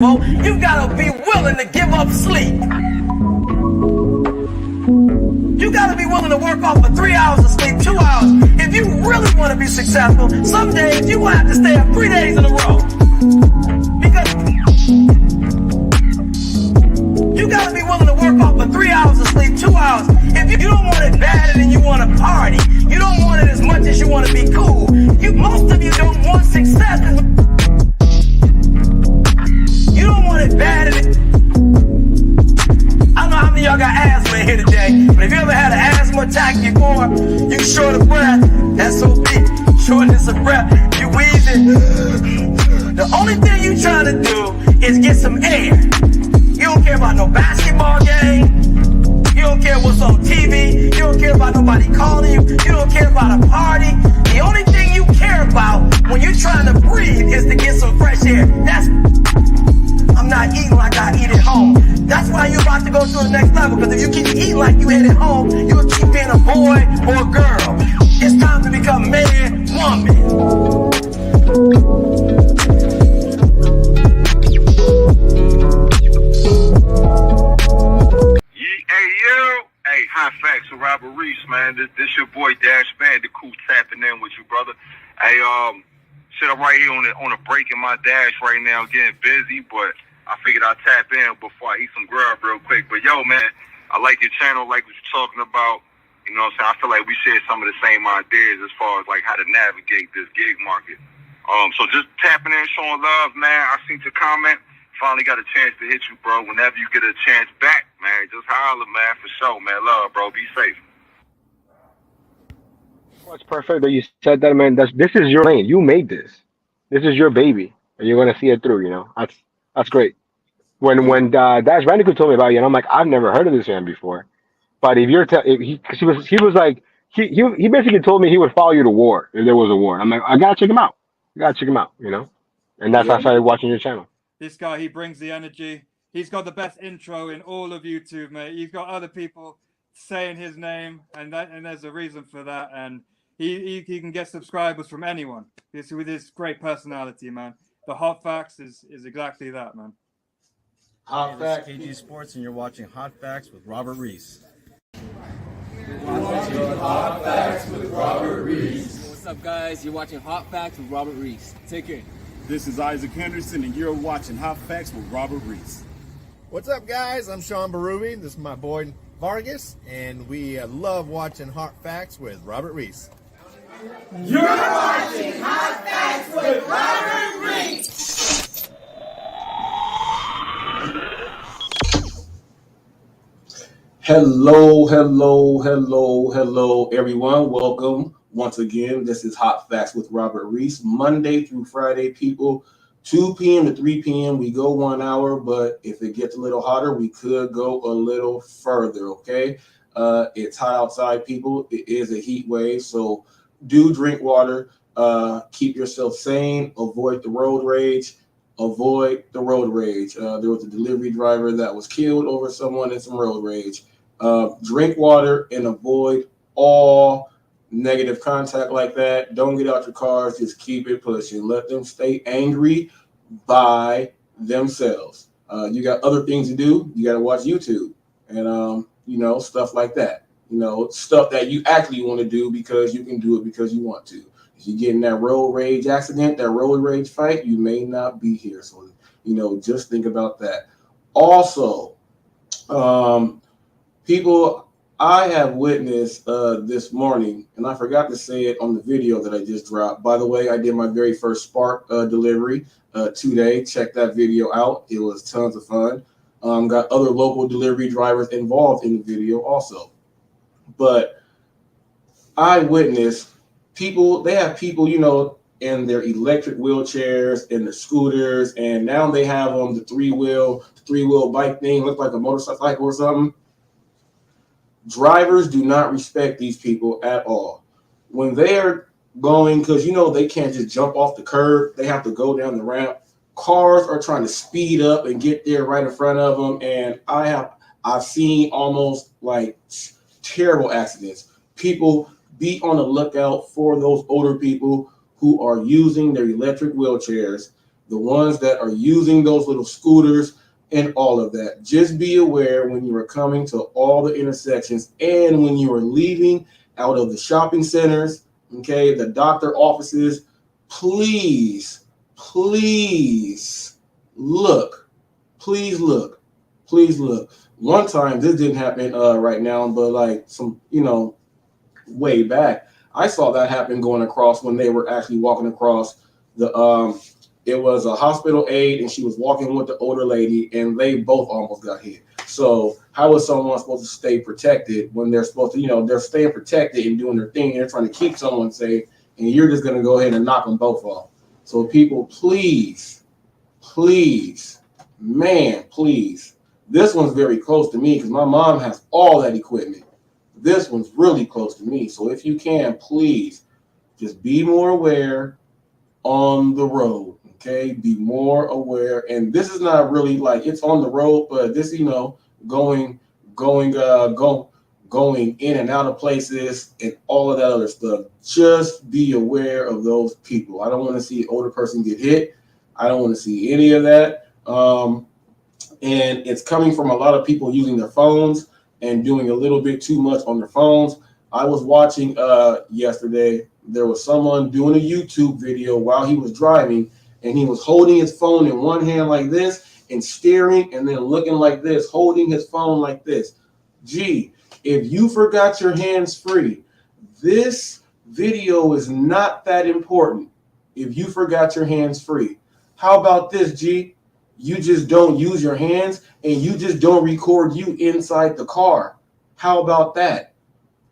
You gotta be willing to give up sleep. You gotta be willing to work off for 3 hours of sleep, 2 hours. If you really want to be successful, some days you will have to stay up 3 days in a row. Because you gotta be willing to work off for 3 hours of sleep, 2 hours. If you don't want it badder than you want to party, you don't want it as much as you want to be cool. Most of you don't want success. You don't want it bad. I don't know how many of y'all got asthma in here today, but if you ever had an asthma attack before, you short of breath, SOB, shortness of breath, you wheezing. The only thing you trying to do is get some air. You don't care about no basketball game. You don't care what's on TV. You don't care about nobody calling you. You don't care about a party. The only thing you care about when you're trying to breathe is to get some fresh air. I'm not eating like I eat at home. That's why you're about to go to the next level. Because if you keep eating like you ate at home, you'll keep being a boy or a girl. It's time to become man, woman. Hey, hot facts with Robert Reese, man. This your boy Dash Bandicoot tapping in with you, brother. Hey, shit, I'm right here on a break in my dash right now, getting busy, but I figured I'd tap in before I eat some grub real quick. But yo, man, I like your channel, like what you're talking about. You know what I'm saying? I feel like we share some of the same ideas as far as like how to navigate this gig market. So just tapping in, showing love, man. I seen your comment. Finally got a chance to hit you, bro. Whenever you get a chance back, man, just holler, man, for sure, man. Love, bro. Be safe. Well, it's perfect that you said that, man. This is your lane. You made this. This is your baby, and you're gonna see it through. You know, that's great. When Dash Bandicoot told me about you, and I'm like, I've never heard of this man before. But if you're, he was like, he basically told me he would follow you to war if there was a war. I'm like, I gotta check him out. I gotta check him out. You know, and that's how I started watching your channel. This guy, he brings the energy. He's got the best intro in all of YouTube, mate. You've got other people saying his name, and there's a reason for that. And he can get subscribers from anyone. With his great personality, man. The Hot Facts is exactly that, man. Hot Facts, KG Sports, and you're watching Hot Facts with Robert Reese. You're watching Hot Facts with Robert Reese. What's up, guys? You're watching Hot Facts with Robert Reese. Take care. This is Isaac Henderson, and you're watching Hot Facts with Robert Reese. What's up, guys? I'm Sean Barubi. This is my boy Vargas, and we love watching Hot Facts with Robert Reese. You're watching Hot Facts with Robert Reese. Hello, everyone. Welcome once again. This is Hot Facts with Robert Reese, Monday through Friday, people. 2 p.m. to 3 p.m. We go 1 hour, but if it gets a little hotter, we could go a little further, okay? It's hot outside, people. It is a heat wave, so do drink water. Keep yourself sane. Avoid the road rage. There was a delivery driver that was killed over someone in some road rage. Drink water and avoid all negative contact like that. Don't get out your cars. Just keep it pushing. Let them stay angry by themselves. You got other things to do. You got to watch YouTube and, stuff like that. Stuff that you actually want to do because you can do it because you want to. If you get in that road rage accident, that road rage fight, you may not be here. So, just think about that. Also, people, I have witnessed this morning, and I forgot to say it on the video that I just dropped. By the way, I did my very first Spark delivery today. Check that video out. It was tons of fun. Got other local delivery drivers involved in the video also. But I witnessed people, they have people, in their electric wheelchairs and the scooters, and now they have the three-wheel bike thing, look like a motorcycle or something. Drivers do not respect these people at all. When they're going, because they can't just jump off the curb, they have to go down the ramp. Cars are trying to speed up and get there right in front of them, and I've seen almost like terrible accidents. People, be on the lookout for those older people who are using their electric wheelchairs the ones that are using those little scooters and all of that. Just be aware when you are coming to all the intersections and when you are leaving out of the shopping centers, okay, the doctor offices. Please, please look. Please look. Please look. One time, this didn't happen right now, but like some, way back, I saw that happen going across when they were actually walking across the it was a hospital aide and she was walking with the older lady and they both almost got hit. So how is someone supposed to stay protected when they're supposed to, they're staying protected and doing their thing and they're trying to keep someone safe and you're just going to go ahead and knock them both off. So people, please, man, please. This one's very close to me because my mom has all that equipment. This one's really close to me. So if you can, please just be more aware on the road. Okay, be more aware. And this is not really like it's on the road, but this, going in and out of places and all of that other stuff. Just be aware of those people. I don't want to see an older person get hit. I don't want to see any of that. And it's coming from a lot of people using their phones and doing a little bit too much on their phones. I was watching yesterday, there was someone doing a YouTube video while he was driving, and he was holding his phone in one hand like this and staring and then looking like this, holding his phone like this. Gee, if you forgot your hands free, this video is not that important if you forgot your hands free. How about this, G? You just don't use your hands and you just don't record you inside the car. How about that?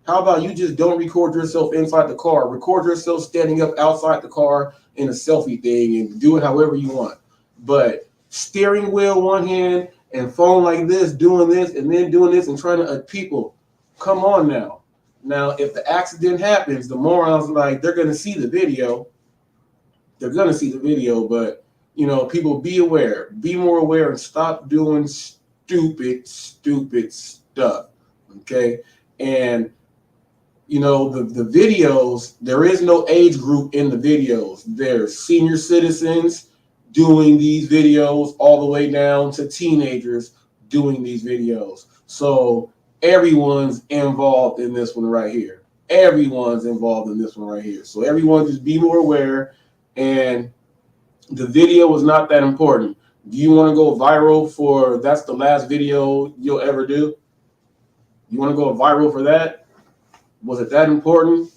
How about you just don't record yourself inside the car? Record yourself standing up outside the car in a selfie thing and do it however you want. But steering wheel one hand and phone like this, doing this and then doing this and trying to people, come on now. Now, if the accident happens, the morons, like, they're going to see the video. They're going to see the video, but people, be aware, be more aware and stop doing stupid stuff. Okay. And, the videos, there is no age group in the videos. There's senior citizens doing these videos all the way down to teenagers doing these videos. So everyone's involved in this one right here. Everyone's involved in this one right here. So everyone just be more aware. And the video is not that important. Do you want to go viral for that's the last video you'll ever do? You want to go viral for that? Was it that important?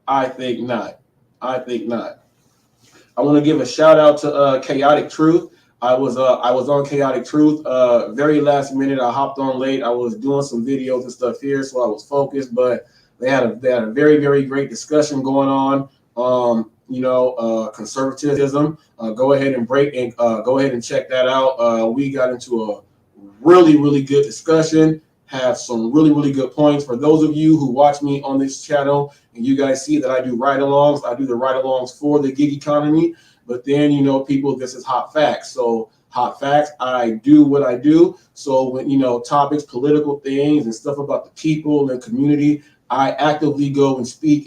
I think not. I want to give a shout out to Chaotic Truth. I was on Chaotic Truth very last minute. I hopped on late. I was doing some videos and stuff here, so I was focused. But they had a very, very great discussion going on. Conservatism. Go ahead and check that out. We got into a really, really good discussion. Have some really, really good points. For those of you who watch me on this channel and you guys see that I do ride-alongs, I do the ride-alongs for the gig economy. But then, people, this is Hot Facts. So Hot Facts, I do what I do. So when, topics, political things and stuff about the people and community, I actively go and speak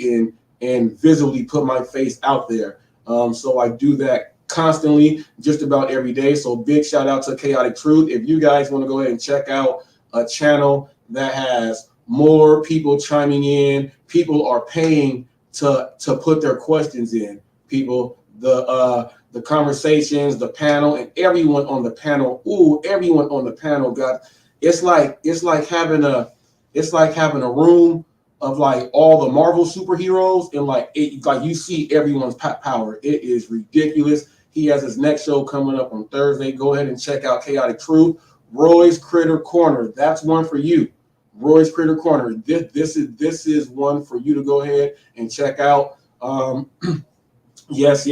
and visibly put my face out there. So I do that constantly, just about every day. So big shout out to Chaotic Truth. If you guys want to go ahead and check out a channel that has more people chiming in, people are paying to put their questions in. People, the conversations, the panel, and everyone on the panel. Everyone on the panel got. It's like having a room of like all the Marvel superheroes and like you see everyone's power. It is ridiculous. He has his next show coming up on Thursday. Go ahead and check out Chaotic Truth. Roy's Critter Corner. That's one for you. Roy's Critter Corner. This is one for you to go ahead and check out. Yes.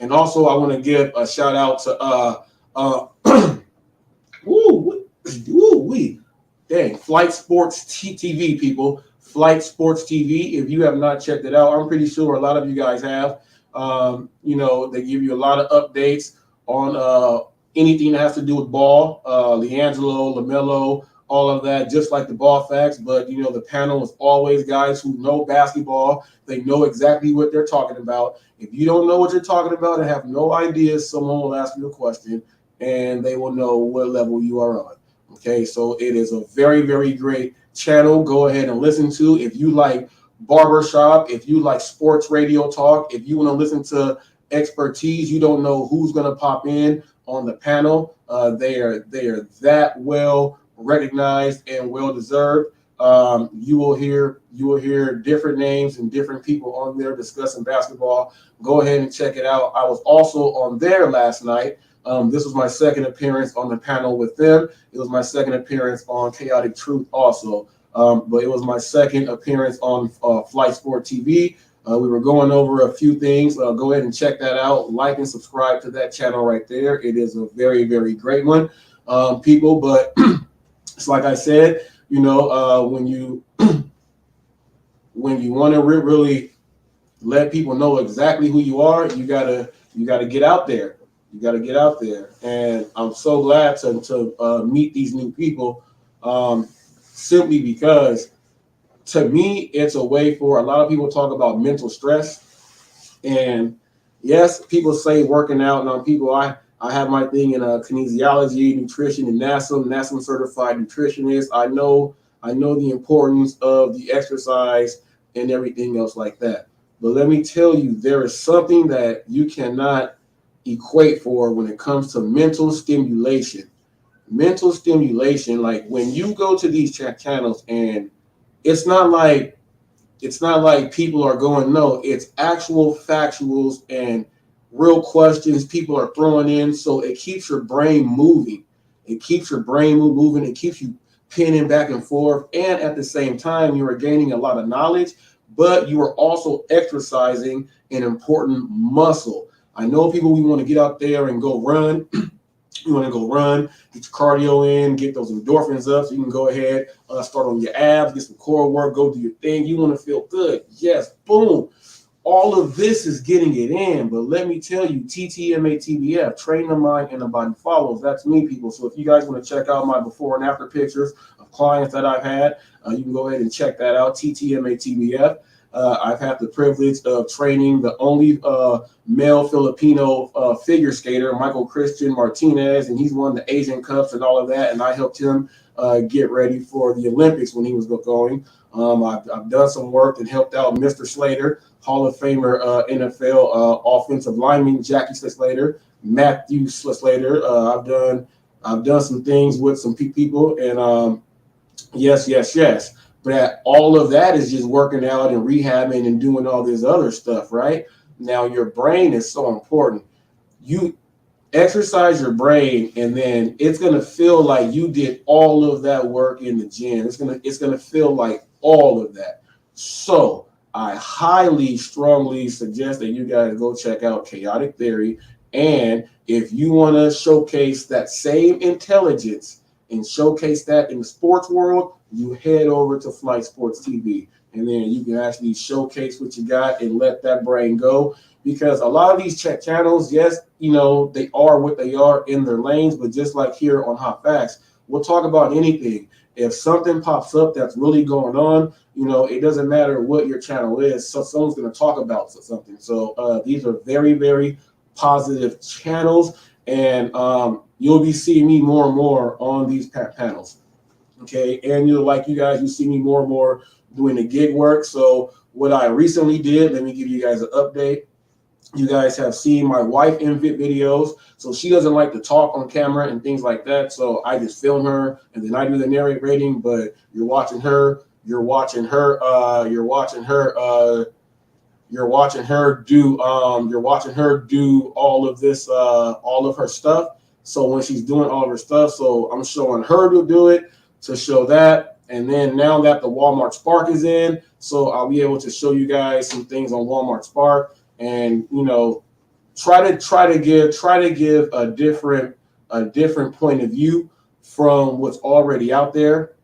And also I want to give a shout out to Flight Sports TV, people. Flight Sports TV. If you have not checked it out, I'm pretty sure a lot of you guys have. They give you a lot of updates on anything that has to do with ball, LiAngelo, LaMelo, all of that, just like the ball facts. But, you know, the panel is always guys who know basketball. They know exactly what they're talking about. If you don't know what you're talking about and have no idea, someone will ask you a question and they will know what level you are on. Okay, so it is a very, very great channel. Go ahead and listen to. If you like barbershop, if you like sports radio talk, if you want to listen to expertise, you don't know who's going to pop in on the panel. They are that well recognized and well deserved. You will hear different names and different people on there discussing basketball. Go ahead and check it out. I was also on there last night. This was my second appearance on the panel with them. It was my second appearance on Chaotic Truth also. But it was my second appearance on Flight Sport TV. We were going over a few things. Go ahead and check that out. Like and subscribe to that channel right there. It is a very, very great one, people. But it's like I said, you know, when you want to really let people know exactly who you are, you gotta get out there. You got to get out there, and I'm so glad to meet these new people, simply because, to me, it's a way for a lot of people talk about mental stress, and yes, people say working out, and people, I have my thing in kinesiology, nutrition, and NASM certified nutritionist. I know the importance of the exercise and everything else like that, but let me tell you, there is something that you cannot equate for when it comes to mental stimulation. Like when you go to these channels, and it's not like people are going, no, it's actual factuals and real questions people are throwing in. So it keeps your brain moving. It keeps your brain moving. It keeps you pinning back and forth. And at the same time, you are gaining a lot of knowledge, but you are also exercising an important muscle. I know people, we want to get out there and go run. You want to go run, get your cardio in, get those endorphins up so you can go ahead, start on your abs, get some core work, go do your thing. You want to feel good. Yes, boom. All of this is getting it in. But let me tell you, TTMATBF, train the mind and the body follows. That's me, people. So if you guys want to check out my before and after pictures of clients that I've had, you can go ahead and check that out, TTMATBF. I've had the privilege of training the only male Filipino figure skater, Michael Christian Martinez, and he's won the Asian Cups and all of that. And I helped him get ready for the Olympics when he was going. I've done some work and helped out Mr. Slater, Hall of Famer NFL offensive lineman Jackie Slater, Matthew Slater. I've done some things with some people, and yes. But all of that is just working out and rehabbing and doing all this other stuff, right? Now, your brain is so important. You exercise your brain, and then it's going to feel like you did all of that work in the gym. It's going to feel like all of that. So I highly, strongly suggest that you guys go check out Chaotic Theory. And if you want to showcase that same intelligence and showcase that in the sports world, you head over to Flight Sports TV, and then you can actually showcase what you got and let that brain go. Because a lot of these channels, yes, you know, they are what they are in their lanes, but just like here on Hot Facts, we'll talk about anything. If something pops up that's really going on, you know, it doesn't matter what your channel is, so someone's going to talk about something. So these are very, very positive channels, and you'll be seeing me more and more on these panels. Okay, and you guys, you see me more and more doing the gig work. So what I recently did, let me give you guys an update. You guys have seen my wife in videos. So she doesn't like to talk on camera and things like that. So I just film her and then I do the narrating, but you're watching her do all of this, all of her stuff. So when she's doing all of her stuff, so I'm showing her to do it, to show that. And then now that the Walmart Spark is in, so I'll be able to show you guys some things on Walmart Spark, and you know, try to give a different point of view from what's already out there.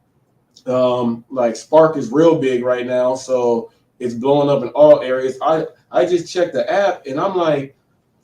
Like Spark is real big right now, so it's blowing up in all areas. I just checked the app and I'm like,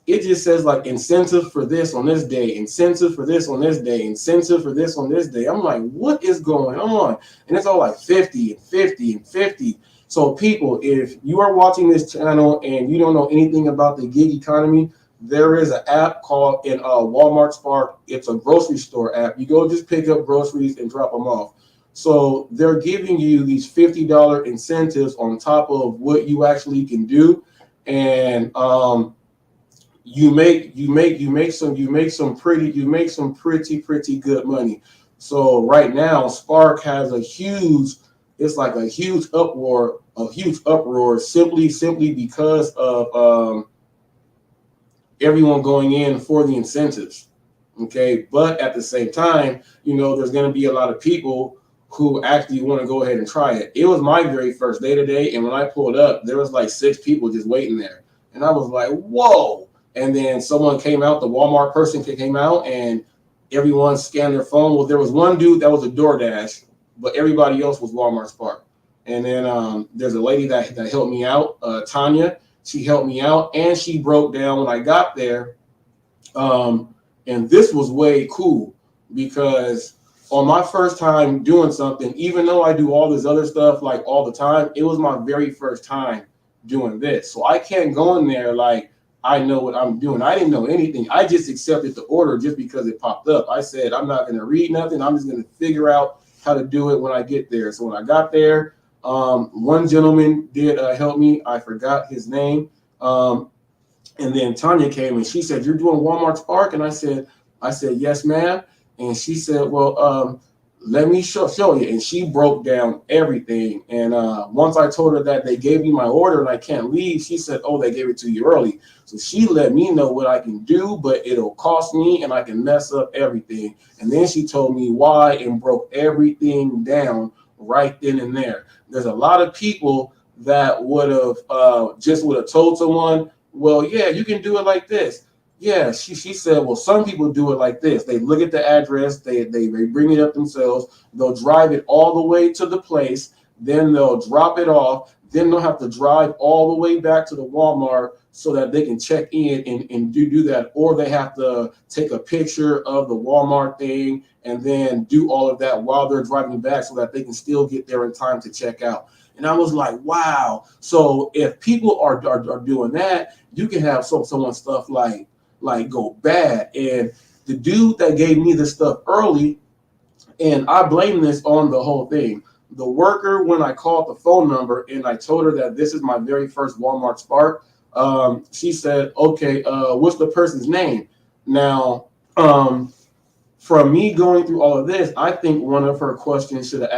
it just says like incentive for this on this day, incentive for this on this day, incentive for this on this day. I'm like, what is going on? And it's all like 50 and 50 and 50. So people, if you are watching this channel and you don't know anything about the gig economy, there is an app called in Walmart Spark. It's a grocery store app. You go just pick up groceries and drop them off. So they're giving you these $50 incentives on top of what you actually can do, and you make some pretty good money. So right now, Spark has a huge uproar simply because of everyone going in for the incentives. Okay, but at the same time, there's going to be a lot of people who actually want to go ahead and try it. It was my very first day today, and when I pulled up, there was like 6 people just waiting there, and I was like, whoa. And then someone came out, the Walmart person came out, and everyone scanned their phone. Well, there was one dude that was a DoorDash, but everybody else was Walmart Spark. And then there's a lady that helped me out, Tanya. She helped me out, and she broke down when I got there. And this was way cool because on my first time doing something, even though I do all this other stuff like all the time, it was my very first time doing this. So I can't go in there like I know what I'm doing. I didn't know anything. I just accepted the order just because it popped up. I said, I'm not going to read nothing. I'm just going to figure out how to do it when I get there. So when I got there, one gentleman did help me. I forgot his name. And then Tanya came and she said, you're doing Walmart Spark? And I said, yes, ma'am. And she said, well, let me show you. And she broke down everything. And once I told her that they gave me my order and I can't leave, she said, oh, they gave it to you early. So she let me know what I can do, but it'll cost me and I can mess up everything. And then she told me why and broke everything down right then and there. There's a lot of people that would have told someone, well, yeah, you can do it like this. Yeah, she said, well, some people do it like this. They look at the address, they bring it up themselves, they'll drive it all the way to the place, then they'll drop it off, then they'll have to drive all the way back to the Walmart so that they can check in and do that, or they have to take a picture of the Walmart thing and then do all of that while they're driving back so that they can still get there in time to check out. And I was like, wow. So if people are doing that, you can have someone stuff like go bad. And the dude that gave me this stuff early, and I blame this on the whole thing. The worker, when I called the phone number and I told her that this is my very first Walmart Spark, she said, okay, what's the person's name? Now, from me going through all of this, I think one of her questions she should have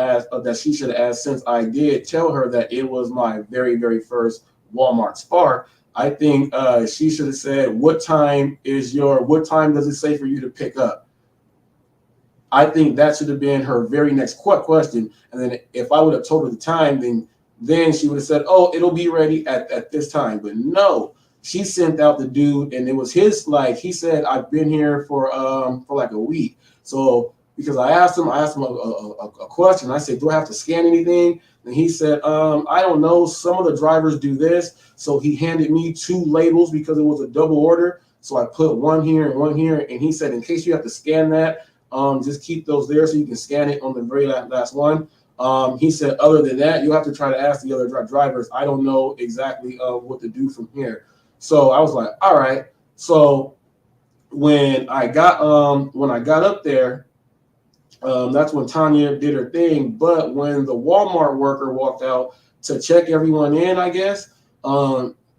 asked, since I did tell her that it was my very, very first Walmart Spark, I think she should have said, what time does it say for you to pick up? I think that should have been her very next question. And then if I would have told her the time, then she would have said, oh, it'll be ready at this time. But no, she sent out the dude, and it was his, he said, I've been here for like a week. So because I asked him a question. I said, do I have to scan anything? And he said, I don't know. Some of the drivers do this. So he handed me 2 labels because it was a double order. So I put one here and one here. And he said, in case you have to scan that, just keep those there so you can scan it on the very last one. He said, other than that, you'll have to try to ask the other drivers. I don't know exactly what to do from here. So I was like, all right. So when I got up there, that's when Tanya did her thing. But when the Walmart worker walked out to check everyone in, I guess,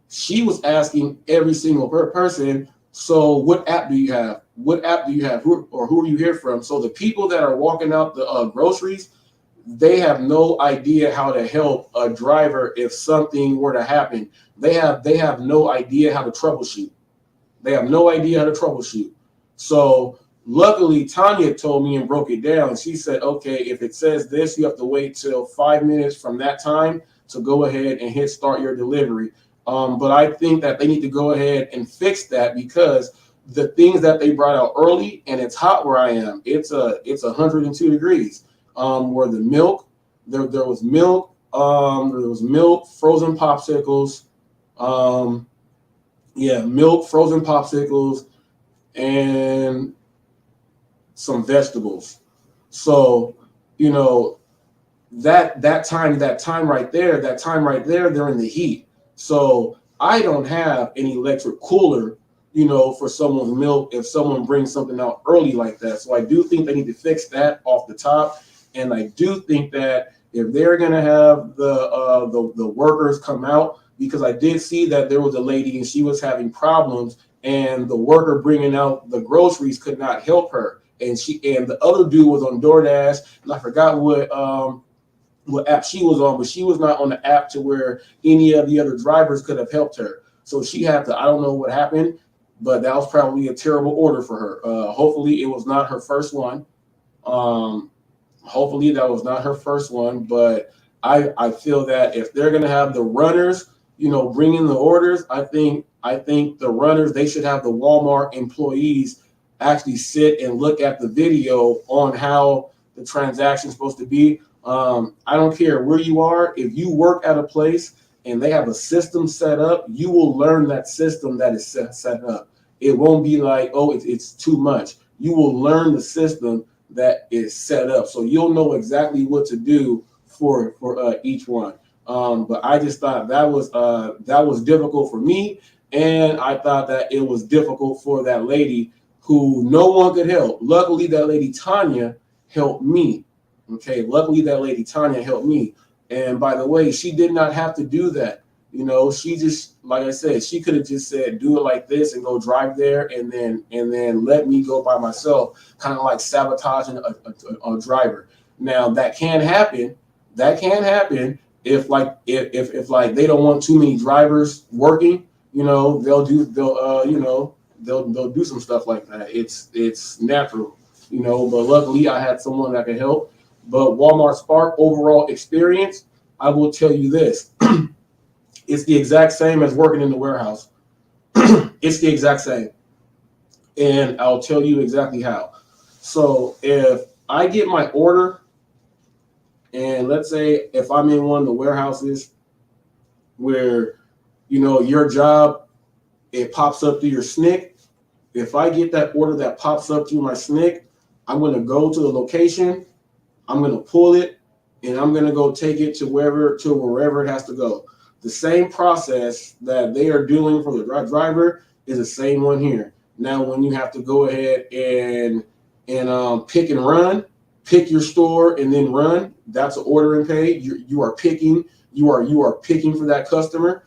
she was asking every single person, so what app do you have? What app do you have? Who are you here from? So the people that are walking out the groceries, they have no idea how to help a driver if something were to happen. They have no idea how to troubleshoot. So luckily, Tanya told me and broke it down. She said, okay, if it says this, you have to wait till 5 minutes from that time to go ahead and hit start your delivery. But I think that they need to go ahead and fix that, because the things that they brought out early, and it's hot where I am. It's 102 degrees. Where the milk, there was milk, frozen popsicles, Yeah, milk, frozen popsicles, and some vegetables. So, you know, that time right there, they're in the heat. So I don't have an electric cooler, you know, for someone's milk if someone brings something out early like that. So I do think they need to fix that off the top. And I do think that if they're gonna have the workers come out, because I did see that there was a lady and she was having problems, and the worker bringing out the groceries could not help her, and the other dude was on DoorDash, and I forgot what app she was on, but she was not on the app to where any of the other drivers could have helped her. So she had to, I don't know what happened, but that was probably a terrible order for her. Hopefully it was not her first one. Hopefully that was not her first one, but I feel that if they're going to have the runners, you know, bring in the orders, I think the runners, they should have the Walmart employees actually sit and look at the video on how the transaction is supposed to be. I don't care where you are. If you work at a place and they have a system set up, you will learn that system that is set up. It won't be like, oh, it's too much. You will learn the system that is set up, so you'll know exactly what to do for each one. But I just thought that was difficult for me, and I thought that it was difficult for that lady who no one could help. Luckily, that lady Tanya helped me. Okay, luckily that lady Tanya helped me. And by the way, she did not have to do that. You know, she just, like I said, she could have just said, do it like this and go drive there, and then let me go by myself, kind of like sabotaging a driver. Now that can happen. That can happen if they don't want too many drivers working. You know, they'll do some stuff like that. It's natural. You know, but luckily I had someone that could help. But Walmart Spark overall experience, I will tell you this. It's the exact same as working in the warehouse. It's the exact same. And I'll tell you exactly how. So if I get my order, and let's say if I'm in one of the warehouses where, you know, your job, it pops up through your SNCC. If I get that order that pops up through my SNCC, I'm going to go to the location, I'm going to pull it, and I'm going to go take it to wherever it has to go. The same process that they are doing for the driver is the same one here. Now, when you have to go ahead and pick and run, pick your store and then run, that's an order and pay. You are picking for that customer.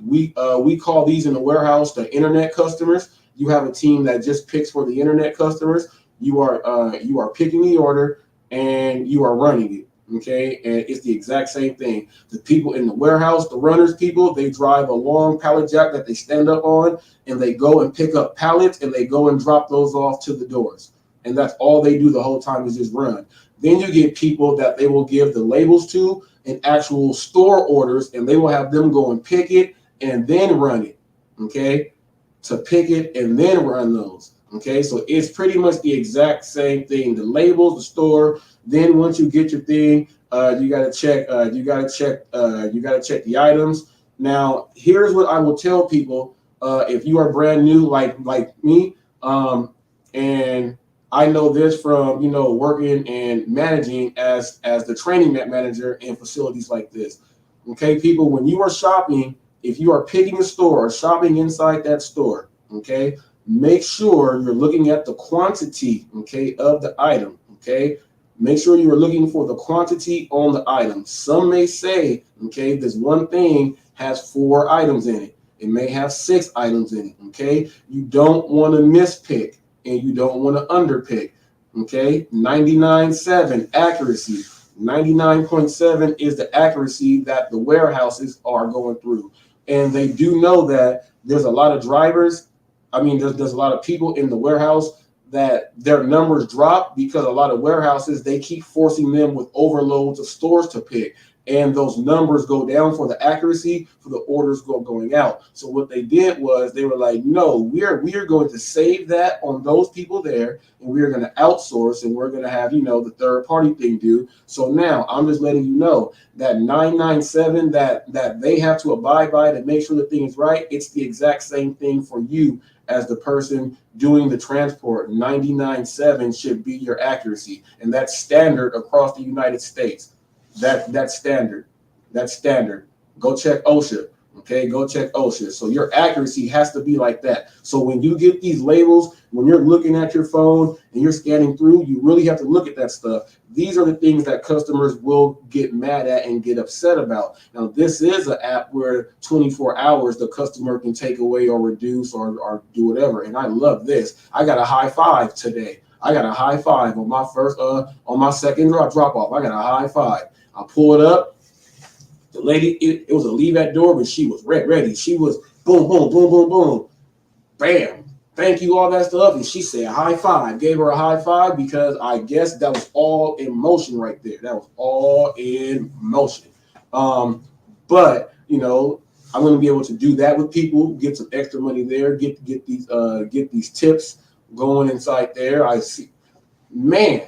We call these in the warehouse the internet customers. You have a team that just picks for the internet customers. You are picking the order and you are running it. Okay, and it's the exact same thing. The people in the warehouse, the runners people, they drive a long pallet jack that they stand up on, and they go and pick up pallets and they go and drop those off to the doors. And that's all they do the whole time is just run. Then you get people that they will give the labels to and actual store orders, and they will have them go and pick it and then run it. Okay, to pick it and then run those. Okay, so it's pretty much the exact same thing. The labels, the store. Then once you get your thing, you gotta check. You gotta check the items. Now, here's what I will tell people: if you are brand new, like me, and I know this from working and managing as the training manager in facilities like this. Okay, people, when you are shopping, if you are picking a store or shopping inside that store, okay, make sure you're looking at the quantity, okay, of the item, okay. Make sure you are looking for the quantity on the item. Some may say, okay, this one thing has 4 items in it. It may have 6 items in it, okay. You don't want to mispick and you don't want to underpick, okay. 99.7 accuracy. 99.7 is the accuracy that the warehouses are going through. And they do know that there's a lot of drivers. I mean, there's a lot of people in the warehouse that their numbers drop because a lot of warehouses, they keep forcing them with overloads of stores to pick. and those numbers go down for the accuracy for the orders going out. So what they did was they were like, no, we are going to save that on those people there, and we are going to outsource, and we're going to have, you know, the third party thing do. So now I'm just letting you know that 997 that they have to abide by to make sure the thing is right. It's the exact same thing for you as the person doing the transport. 99.7 should be your accuracy, and that's standard across the United States. That's standard. That's standard. Go check OSHA. Okay, go check OSHA. So your accuracy has to be like that. So when you get these labels, when you're looking at your phone and you're scanning through, you really have to look at that stuff. These are the things that customers will get mad at and get upset about. Now, this is an app where 24 hours the customer can take away or reduce or do whatever. And I love this. I got a high five today. I got a high five on my first on my second drop off. I got a high five. I pull it up. The lady, it was a leave at door, but she was ready. She was boom, boom, boom, boom, boom, bam, thank you, all that stuff. And she said high five. Gave her a high five because I guess that was all in motion right there. That was all in motion. But you know, I'm going to be able to do that with people. Get some extra money there. Get these tips going inside there. I see, man.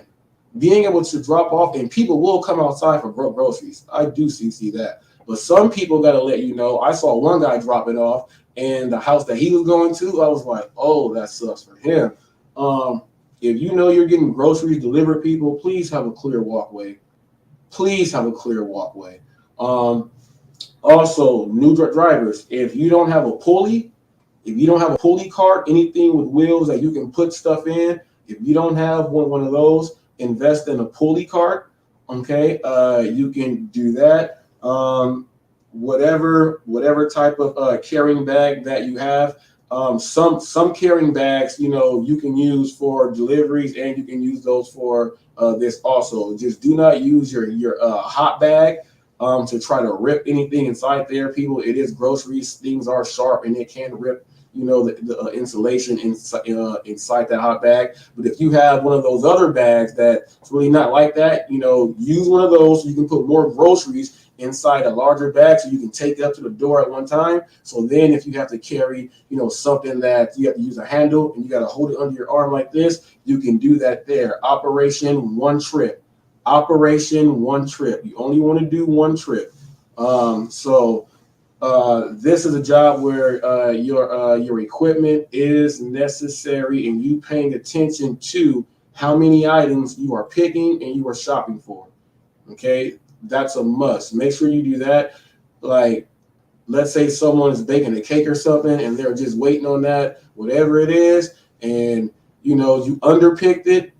Being able to drop off, and people will come outside for groceries. I do see that. But some people got to let you know. I saw one guy drop it off, and the house that he was going to, I was like, oh, that sucks for him. If you know you're getting groceries delivered, people, please have a clear walkway. Please have a clear walkway. Also, new drivers, if you don't have a pulley cart, anything with wheels that you can put stuff in, if you don't have one of those, invest in a pulley cart. Okay, you can do that. Whatever type of carrying bag that you have. Some carrying bags, you know, you can use for deliveries, and you can use those for this also. Just do not use your hot bag to try to rip anything inside there, people. It is groceries. Things are sharp, and it can rip, you know, the insulation inside that hot bag. But if you have one of those other bags that's really not like that, you know, use one of those so you can put more groceries inside a larger bag so you can take it up to the door at one time. So then if you have to carry, you know, something that you have to use a handle and you got to hold it under your arm like this, you can do that there. Operation one trip. Operation one trip. You only want to do one trip. This is a job where your equipment is necessary, and you paying attention to how many items you are picking and you are shopping for. Okay, that's a must. Make sure you do that. Like, let's say someone is baking a cake or something, and they're just waiting on that, whatever it is, and you know you underpicked it.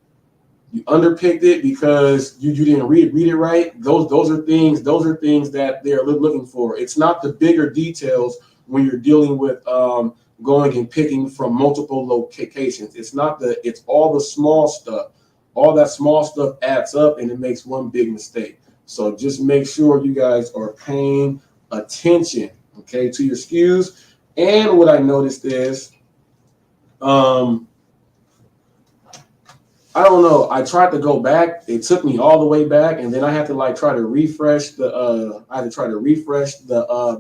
You underpicked it because you didn't read it right. Those are things that they're looking for. It's not the bigger details when you're dealing with going and picking from multiple locations. It's all the small stuff. All that small stuff adds up, and it makes one big mistake. So just make sure you guys are paying attention, okay, to your SKUs. And what I noticed is, I don't know. I tried to go back. It took me all the way back, and then I had to try to refresh the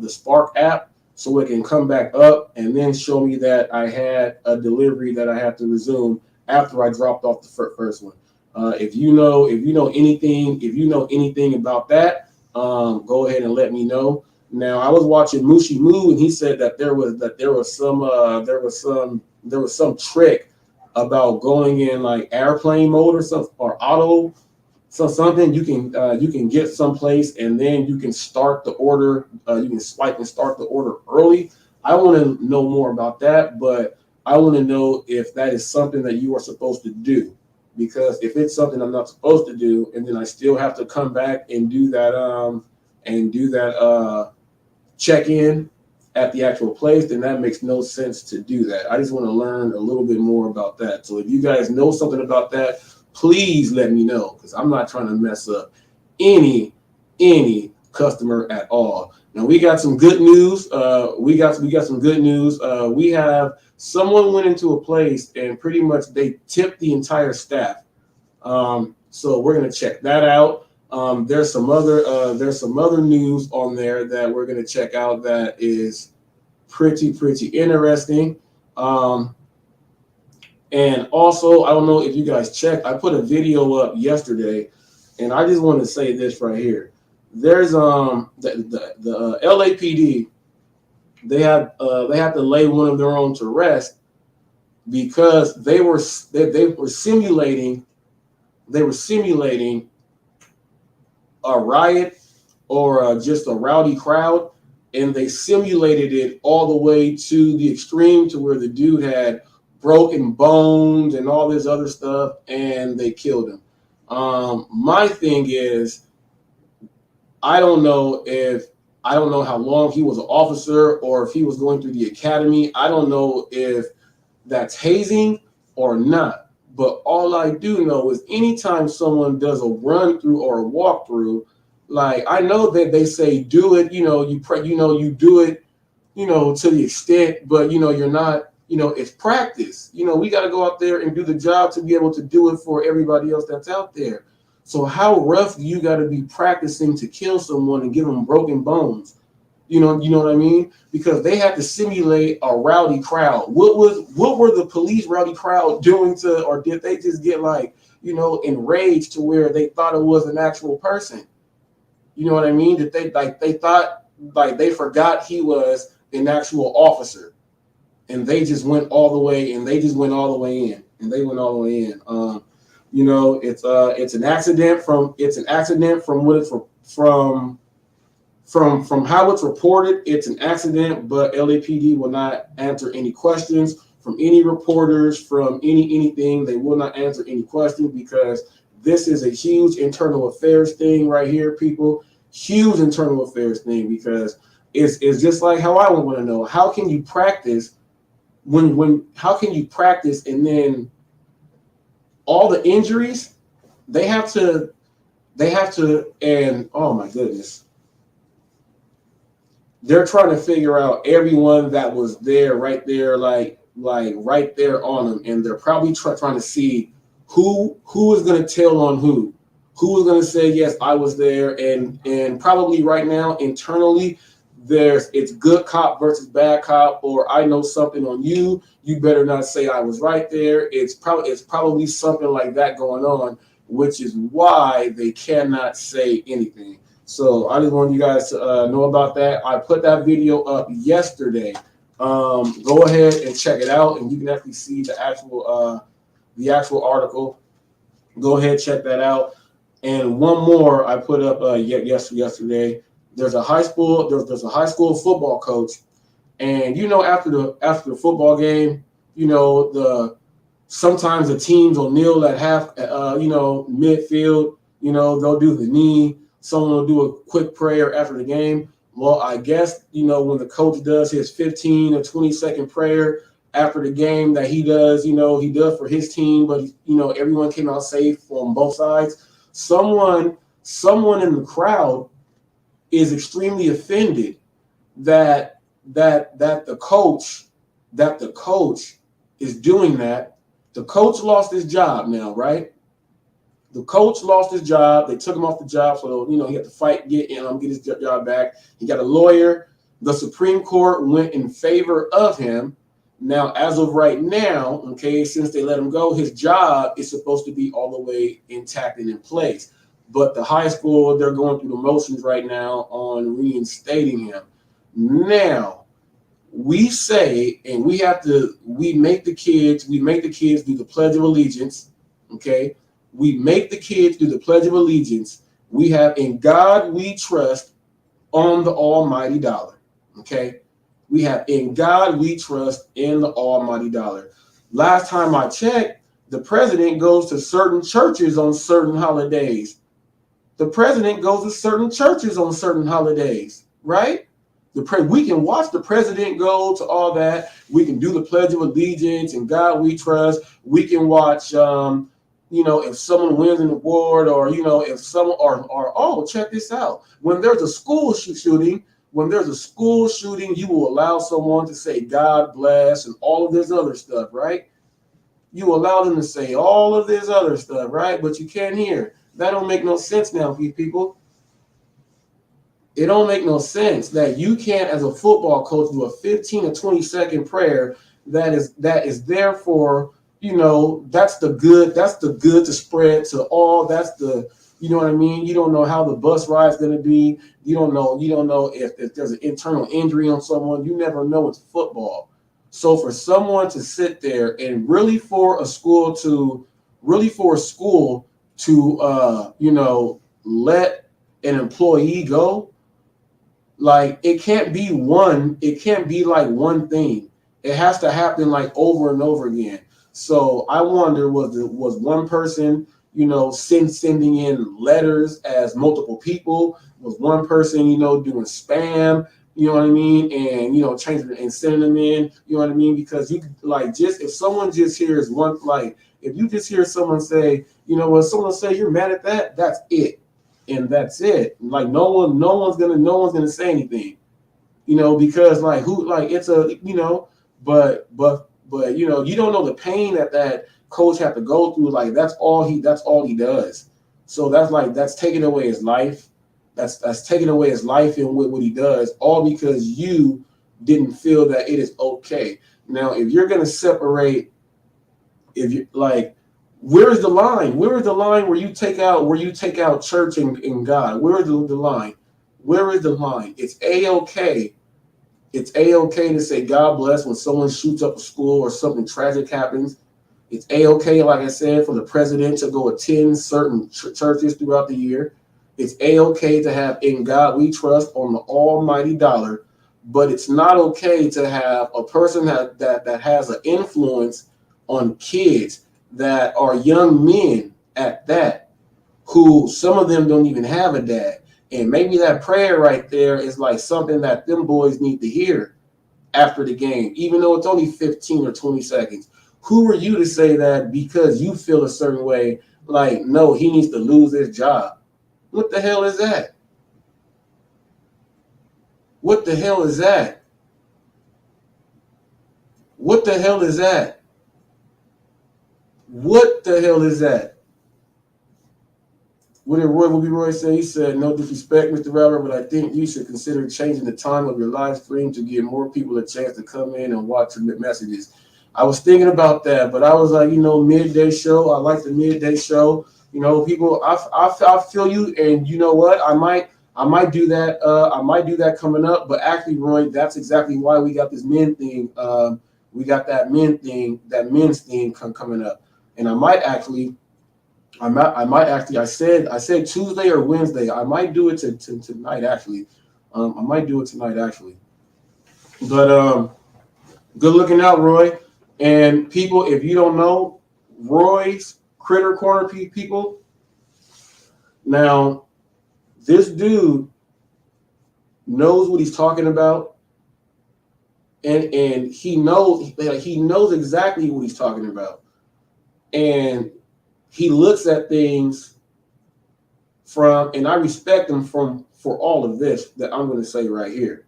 Spark app so it can come back up and then show me that I had a delivery that I had to resume after I dropped off the first one. If you know anything about that, go ahead and let me know. Now, I was watching Mushi Moo, and he said that there was some trick about going in like airplane mode or something, or auto, something. You can get someplace and then you can start the order. You can swipe and start the order early. I want to know more about that, but I want to know if that is something that you are supposed to do, because if it's something I'm not supposed to do, and then I still have to come back and do that check-in at the actual place, then that makes no sense to do that. I just want to learn a little bit more about that. So if you guys know something about that, please let me know, because I'm not trying to mess up any customer at all. Now we got some good news. We got some good news. We have someone went into a place and pretty much they tipped the entire staff. So we're gonna check that out. There's some other news on there that we're gonna check out that is pretty interesting. And also, I don't know if you guys checked, I put a video up yesterday, and I just want to say this right here. There's the LAPD, they had to lay one of their own to rest because they were simulating a riot or just a rowdy crowd, and they simulated it all the way to the extreme to where the dude had broken bones and all this other stuff, and they killed him. My thing is, I don't know how long he was an officer or if he was going through the academy. I don't know if that's hazing or not. But all I do know is anytime someone does a run through or a walk through, like I know that they say do it, you do it, to the extent, but you're not, it's practice. We got to go out there and do the job to be able to do it for everybody else that's out there. So how rough do you got to be practicing to kill someone and give them broken bones? You know what I mean? Because they had to simulate a rowdy crowd. What were the police rowdy crowd doing or did they just get enraged to where they thought it was an actual person? You know what I mean? That they thought they forgot he was an actual officer, and they just went all the way in. It's an accident from how it's reported. It's an accident, but LAPD will not answer any questions from any reporters, from anything. They will not answer any questions because this is a huge internal affairs thing right here, people. Huge internal affairs thing, because it's just like how I want to know, how can you practice how can you practice and then all the injuries they have to and oh my goodness, they're trying to figure out everyone that was there right there, like right there on them, and they're probably trying to see who is going to tell on who is going to say yes, I was there, and probably right now internally it's good cop versus bad cop, or I know something on you, you better not say I was right there. It's probably something like that going on, which is why they cannot say anything. So I just wanted you guys to know about that. I put that video up yesterday. Go ahead and check it out, and you can actually see the actual article. Go ahead, check that out. And one more I put up yesterday. There's a high school football coach, and after the football game, sometimes the teams will kneel at midfield. They'll do the knee. Someone will do a quick prayer after the game. Well, I guess when the coach does his 15 or 20-second prayer after the game that he does, he does for his team, but everyone came out safe on both sides. Someone in the crowd is extremely offended that the coach is doing that. The coach lost his job now, right? The coach lost his job. They took him off the job, so he had to fight, get his job back. He got a lawyer. The Supreme Court went in favor of him. Now, as of right now, okay, since they let him go, his job is supposed to be all the way intact and in place. But the high school, they're going through the motions right now on reinstating him. Now, we say, and we make the kids do the Pledge of Allegiance, okay? We make the kids do the Pledge of Allegiance. We have "In God We Trust" on the almighty dollar, okay? We have "In God We Trust" in the almighty dollar. Last time I checked, the president goes to certain churches on certain holidays. The president goes to certain churches on certain holidays, right? We can watch the president go to all that. We can do the Pledge of Allegiance and "God We Trust." We can watch, if someone wins an award, or if someone or check this out. When there's a school shooting, you will allow someone to say "God bless" and all of this other stuff, right? You allow them to say all of this other stuff, right? But you can't hear. That don't make no sense now, people. It don't make no sense that you can't, as a football coach, do a 15 or 20-second prayer that is there for, that's the good to spread to all. That's the, you know what I mean? You don't know how the bus ride's gonna be. You don't know if there's an internal injury on someone. You never know. It's football. So for someone to sit there and really for a school to let an employee go, like it can't be like one thing. It has to happen like over and over again. So I wonder, was one person, sending in letters as multiple people? Was one person, doing spam? You know what I mean? And changing and sending them in. You know what I mean? Because you like just if someone just hears one, like if you just hear someone say, when someone say you're mad at that, that's it. And that's it. Like no one's gonna say anything, because like who, like it's a, but you don't know the pain that coach had to go through. Like that's all he does. So that's taking away his life. That's taking away his life and what he does, all because you didn't feel that it is okay. Now, if you're gonna separate, if you like. Where is the line? Where is the line where you take out church and God? Where is the line? Where is the line? It's A-okay. It's A-okay to say God bless when someone shoots up a school or something tragic happens. It's A-okay, like I said, for the president to go attend certain churches throughout the year. It's A-okay to have in God we trust on the almighty dollar. But it's not okay to have a person that has an influence on kids that are young men at that, who some of them don't even have a dad. And maybe that prayer right there is like something that them boys need to hear after the game, even though it's only 15 or 20 seconds. Who are you to say that because you feel a certain way, like, no, he needs to lose his job? What the hell is that? What the hell is that? What the hell is that? What the hell is that? What did Roy say? He said, no disrespect, Mr. Robert, but I think you should consider changing the time of your live stream to give more people a chance to come in and watch your messages. I was thinking about that, but I was like, midday show. I like the midday show. People, I feel you, and you know what? I might do that. I might do that coming up. But actually, Roy, that's exactly why we got this men thing. We got that men's thing coming up. And I might actually, I said Tuesday or Wednesday. I might do it tonight, actually. I might do it tonight, actually. But good looking out, Roy. And people, if you don't know, Roy's Critter Corner people. Now, this dude knows what he's talking about. And he knows exactly what he's talking about. And he looks at things and I respect him for all of this that I'm going to say right here.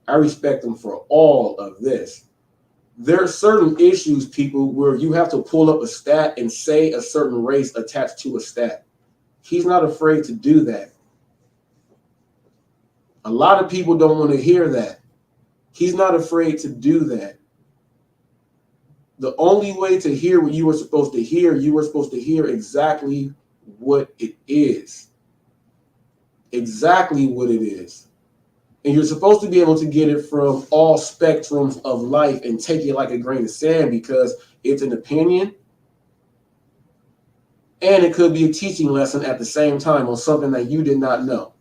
I respect him for all of this. There are certain issues, people, where you have to pull up a stat and say a certain race attached to a stat. He's not afraid to do that. A lot of people don't want to hear that. He's not afraid to do that. The only way to hear what you were supposed to hear exactly what it is. Exactly what it is. And you're supposed to be able to get it from all spectrums of life and take it like a grain of sand, because it's an opinion and it could be a teaching lesson at the same time on something that you did not know.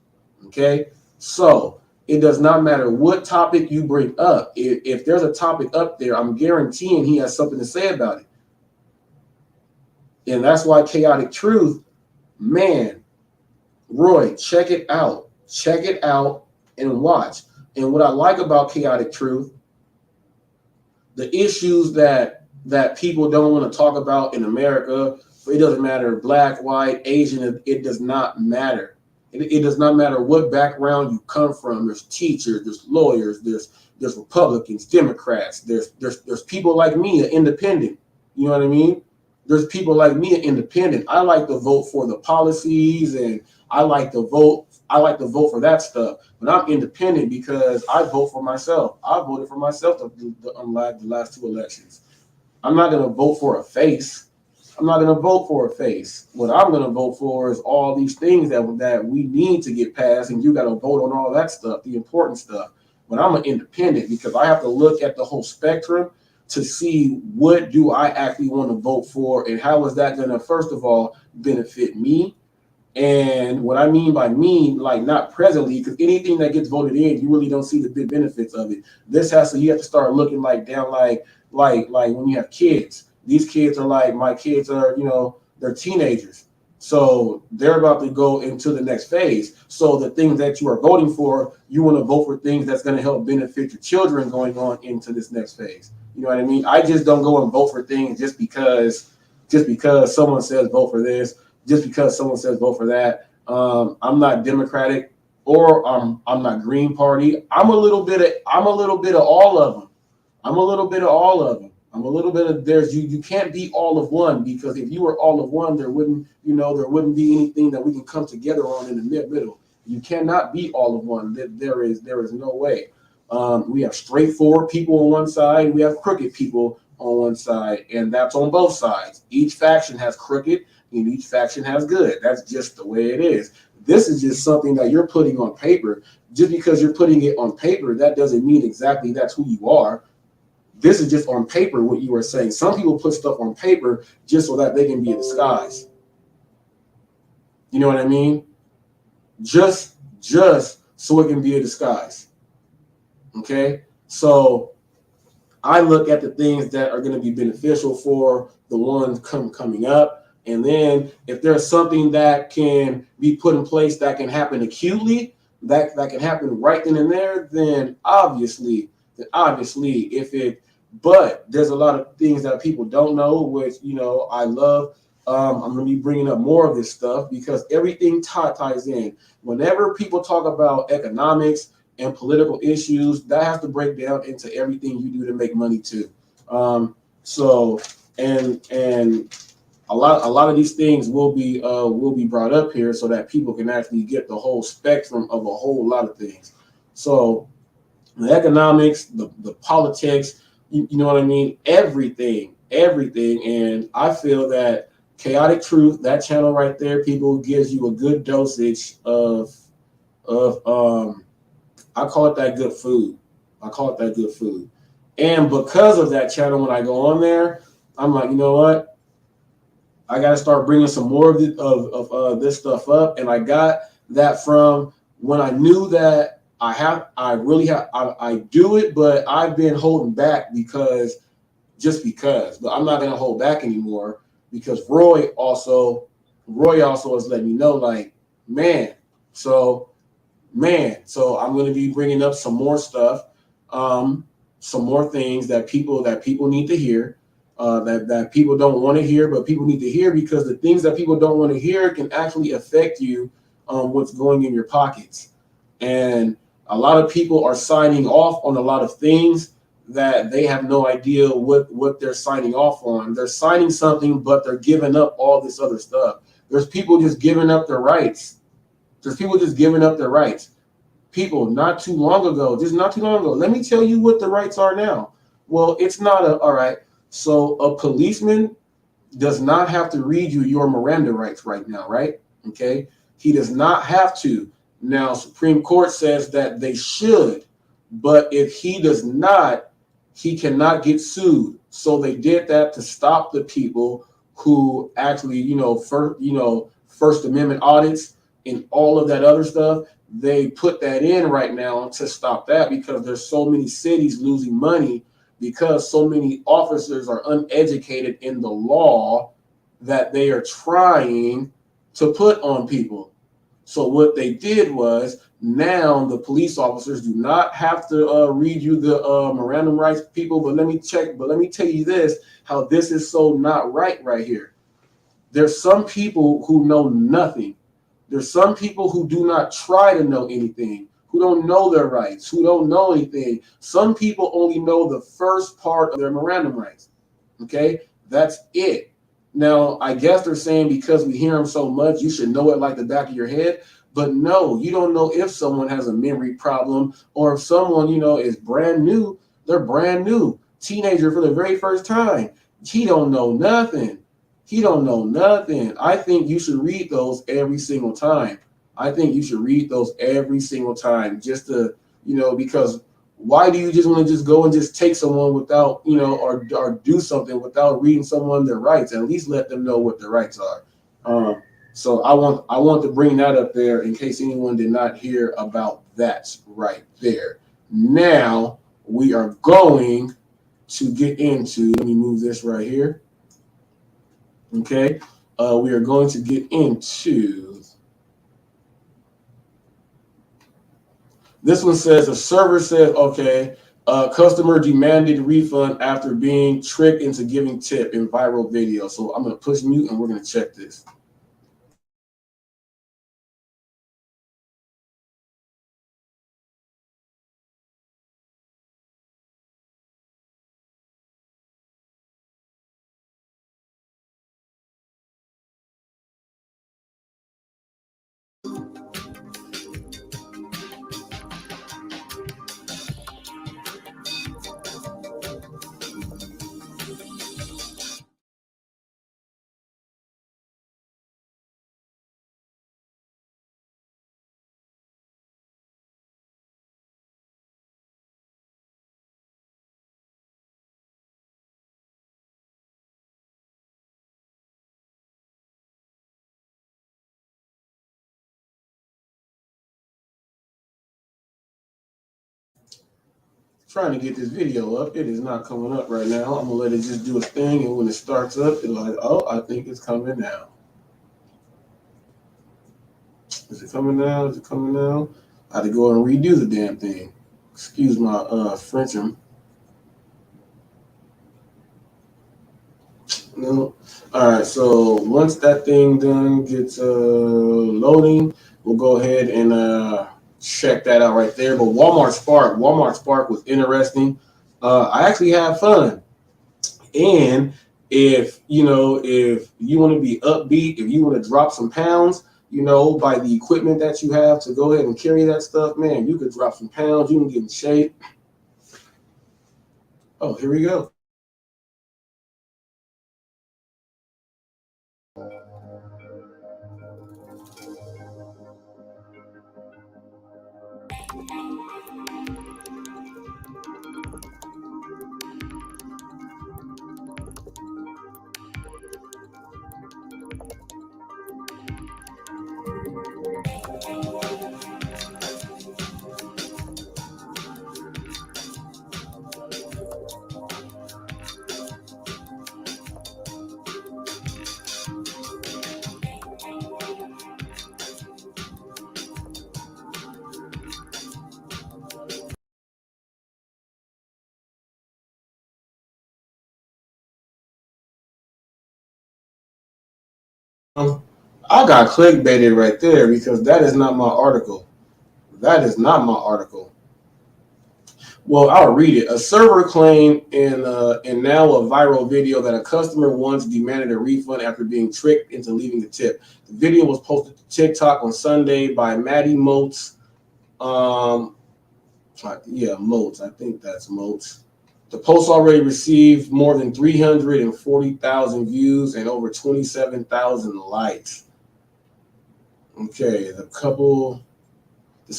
Okay? So it does not matter what topic you bring up. If there's a topic up there, I'm guaranteeing he has something to say about it. And that's why Chaotic Truth, man, Roy, check it out. Check it out and watch. And what I like about Chaotic Truth, the issues that people don't want to talk about in America, it doesn't matter, black, white, Asian, it does not matter. It does not matter what background you come from. There's teachers, there's lawyers, there's Republicans, Democrats, there's people like me, an independent. You know what I mean? There's people like me, independent. I like to vote for the policies, and I like to vote. I like to vote for that stuff. But I'm independent because I vote for myself. I voted for myself unlike the last two elections. I'm not going to vote for a face. I'm not going to vote for a face. What I'm going to vote for is all these things that we need to get passed, and you got to vote on all that stuff, the important stuff. But I'm an independent because I have to look at the whole spectrum to see what do I actually want to vote for, and how is that going to, first of all, benefit me. And what I mean by me, like not presently, because anything that gets voted in, you really don't see the big benefits of it. You have to start looking like down, like when you have kids. These kids are like, my kids are, they're teenagers. So they're about to go into the next phase. So the things that you are voting for, you want to vote for things that's going to help benefit your children going on into this next phase. You know what I mean? I just don't go and vote for things just because someone says vote for this, just because someone says vote for that. I'm not Democratic or I'm not Green Party. I'm a little bit of all of them. I'm a little bit of all of them. I'm a little bit of you can't be all of one, because if you were all of one, there wouldn't be anything that we can come together on in the middle. You cannot be all of one. There is no way. We have straightforward people on one side, we have crooked people on one side, and that's on both sides. Each faction has crooked and each faction has good. That's just the way it is. This is just something that you're putting on paper. Just because you're putting it on paper, that doesn't mean exactly that's who you are. This is just on paper what you are saying. Some people put stuff on paper just so that they can be a disguise. You know what I mean? Just so it can be a disguise. Okay? So I look at the things that are going to be beneficial for the ones coming up. And then if there's something that can be put in place that can happen acutely, that can happen right then and there, then obviously but there's a lot of things that people don't know, which, I love. I'm going to be bringing up more of this stuff because everything ties in. Whenever people talk about economics and political issues, that has to break down into everything you do to make money too. So a lot of these things will be brought up here so that people can actually get the whole spectrum of a whole lot of things. So the economics, the politics, you know what I mean? Everything. And I feel that Chaotic Truth, that channel right there, people, gives you a good dosage of I call it that good food. And because of that channel, when I go on there, I'm like, you know what? I got to start bringing some more of this stuff up. And I got that from when I knew that I do it, but I've been holding back because. But I'm not going to hold back anymore because Roy also has let me know, like, so I'm going to be bringing up some more stuff, some more things that people need to hear, that people don't want to hear, but people need to hear, because the things that people don't want to hear can actually affect you, what's going in your pockets. And a lot of people are signing off on a lot of things that they have no idea what they're signing off on. They're signing something, but they're giving up all this other stuff. There's people just giving up their rights. People not too long ago. Let me tell you what the rights are now. Well, it's not all right. So a policeman does not have to read you your Miranda rights right now, right? Okay. He does not have to. Now, Supreme Court says that they should, but if he does not, he cannot get sued. So they did that to stop the people who actually, First Amendment audits and all of that other stuff. They put that in right now to stop that, because there's so many cities losing money because so many officers are uneducated in the law that they are trying to put on people. So what they did was, now the police officers do not have to read you the Miranda rights, people. But let me tell you this, how this is so not right here. There's some people who know nothing. There's some people who do not try to know anything, who don't know their rights, who don't know anything. Some people only know the first part of their Miranda rights. Okay, that's it. Now, I guess they're saying because we hear them so much, you should know it like the back of your head. But no, you don't know if someone has a memory problem or if someone, is brand new. They're brand new. Teenager for the very first time. He don't know nothing. He don't know nothing. I think you should read those every single time. I think you should read those every single time just to, because why do you just want to just go and just take someone without, or do something without reading someone their rights? At least let them know what their rights are. So I want to bring that up there in case anyone did not hear about that right there. Now we are going to get into, let me move this right here. Okay. We are going to get into, this one says a server says, okay, customer demanded refund after being tricked into giving tip in viral video. So I'm going to push mute and we're going to check this. Trying to get this video up. It is not coming up right now. I'm gonna let it just do its thing, and when it starts up, it's like, oh, I think it's coming now. Is it coming now? Is it coming now? I had to go and redo the damn thing. Excuse my French. No. All right. So once that thing done gets loading, we'll go ahead and check that out right there. But Walmart Spark was interesting. I actually had fun. And if you want to be upbeat, if you want to drop some pounds, by the equipment that you have to go ahead and carry that stuff, man, you could drop some pounds, you can get in shape. Oh, here we go. I got clickbaited right there because that is not my article. That is not my article. Well, I'll read it. A server claimed in now a viral video that a customer once demanded a refund after being tricked into leaving a tip. The video was posted to TikTok on Sunday by Maddie Moats. Moats. I think that's Moats. The post already received more than 340,000 views and over 27,000 likes. Okay, this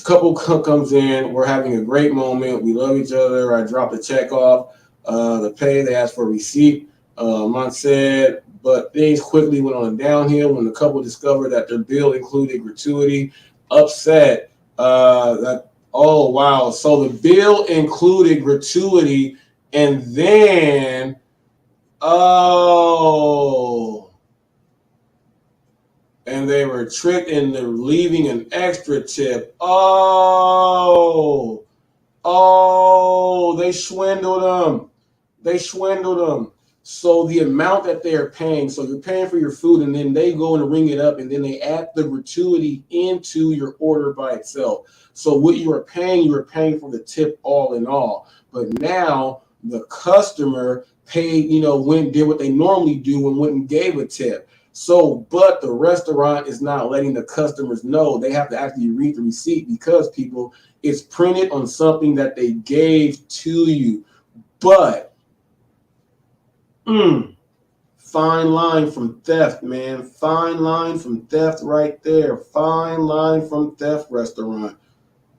couple comes in. We're having a great moment. We love each other. I dropped a check off the pay. They asked for a receipt. Mont said, but things quickly went on a downhill when the couple discovered that their bill included gratuity. Upset that, oh, wow. So the bill included gratuity and then, and they were tricked into leaving an extra tip. They swindled them. So the amount that they're paying, so you're paying for your food and then they go and ring it up and then they add the gratuity into your order by itself. So what you were paying for the tip all in all. But now the customer paid, went and did what they normally do and went and gave a tip. So, but the restaurant is not letting the customers know. They have to actually read the receipt because people, it's printed on something that they gave to you. But, fine line from theft, man. Fine line from theft right there. Fine line from theft, restaurant.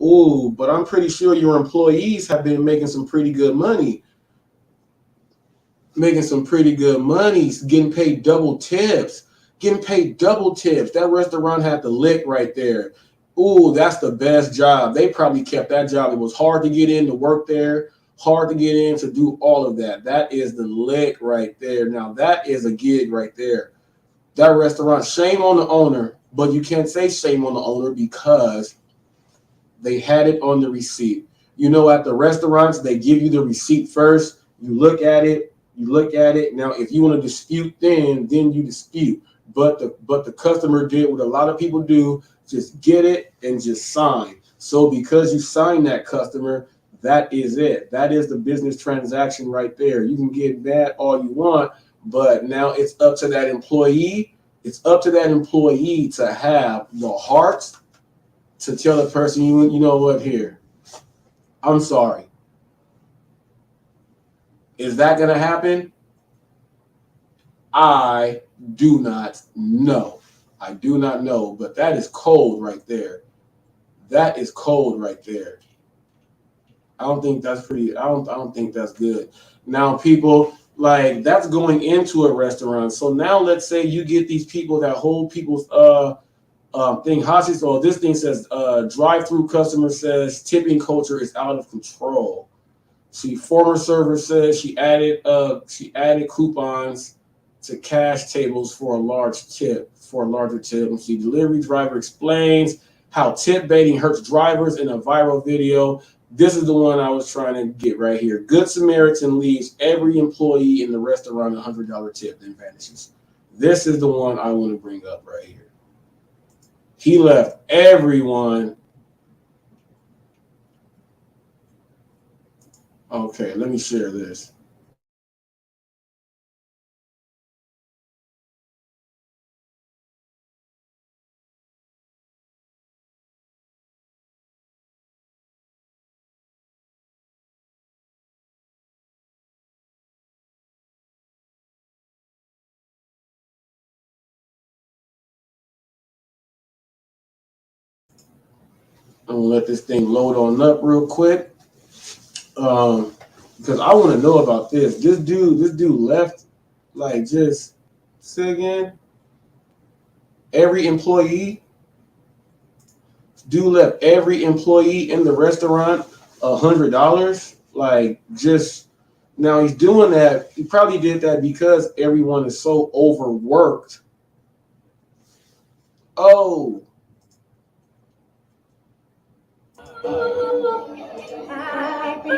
Ooh, but I'm pretty sure your employees have been making some pretty good money. Getting paid double tips. That restaurant had the lick right there. Ooh, that's the best job. They probably kept that job. It was hard to get in to work there, hard to get in to do all of that. That is the lick right there. Now, that is a gig right there. That restaurant, shame on the owner, but you can't say shame on the owner because they had it on the receipt. At the restaurants, they give you the receipt first. You look at it. Now, if you want to dispute, then you dispute. But the customer did what a lot of people do, just get it and just sign. So because you sign that, customer, that is it. That is the business transaction right there. You can get that all you want, but now it's up to that employee. It's up to that employee to have the heart to tell the person, you know what, here, I'm sorry. Is that going to happen? I do not know. But that is cold right there. I don't think that's pretty. I don't think that's good. Now, people, like, that's going into a restaurant. So now let's say you get these people that hold people's thing hostage. So this thing says drive-through customer says tipping culture is out of control. See, former server says she added coupons to cash tables for a larger tip. See, delivery driver explains how tip baiting hurts drivers in a viral video. This is the one I was trying to get right here. Good Samaritan leaves every employee in the restaurant $100 tip, then vanishes. This is the one I want to bring up right here. He left everyone. Okay, let me share this. I'm gonna let this thing load on up real quick. Because I want to know about this. This dude left, like, just say again. Every employee. Dude left every employee in the restaurant $100. Like, just now he's doing that. He probably did that because everyone is so overworked. Oh. Happy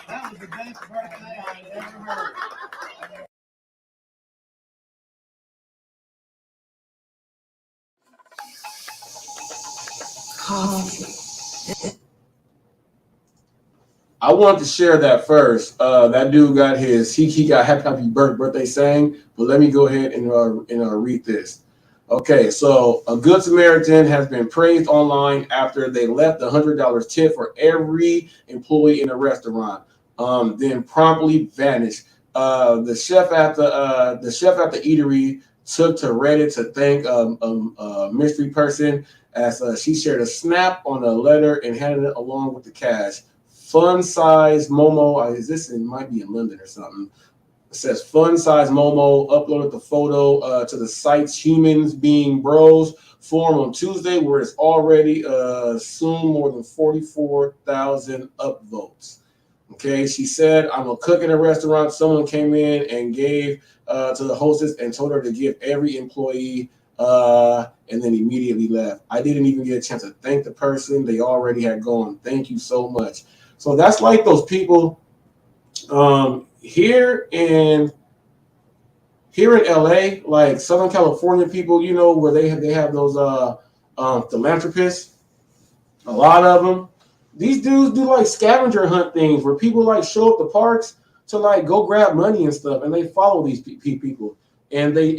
That was the best birthday I've ever heard. I wanted to share that first. That dude got he got happy birthday saying, but let me go ahead and read this. Okay, so a Good Samaritan has been praised online after they left the $100 tip for every employee in a restaurant, then promptly vanished. The chef at the eatery took to Reddit to thank a mystery person as she shared a snap on a letter and handed it along with the cash. Fun size Momo, it might be in London or something. It says fun size Momo uploaded the photo to the site's Humans Being Bros forum on Tuesday, where it's already soon more than 44,000 upvotes. Okay, she said, I'm a cook in a restaurant. Someone came in and gave to the hostess and told her to give every employee and then immediately left. I didn't even get a chance to thank the person. They already had gone. Thank you so much. So that's like those people here in LA, like Southern California people, you know, where they have those philanthropists, a lot of them. These dudes do like scavenger hunt things where people like show up the parks to like go grab money and stuff, and they follow these people, and they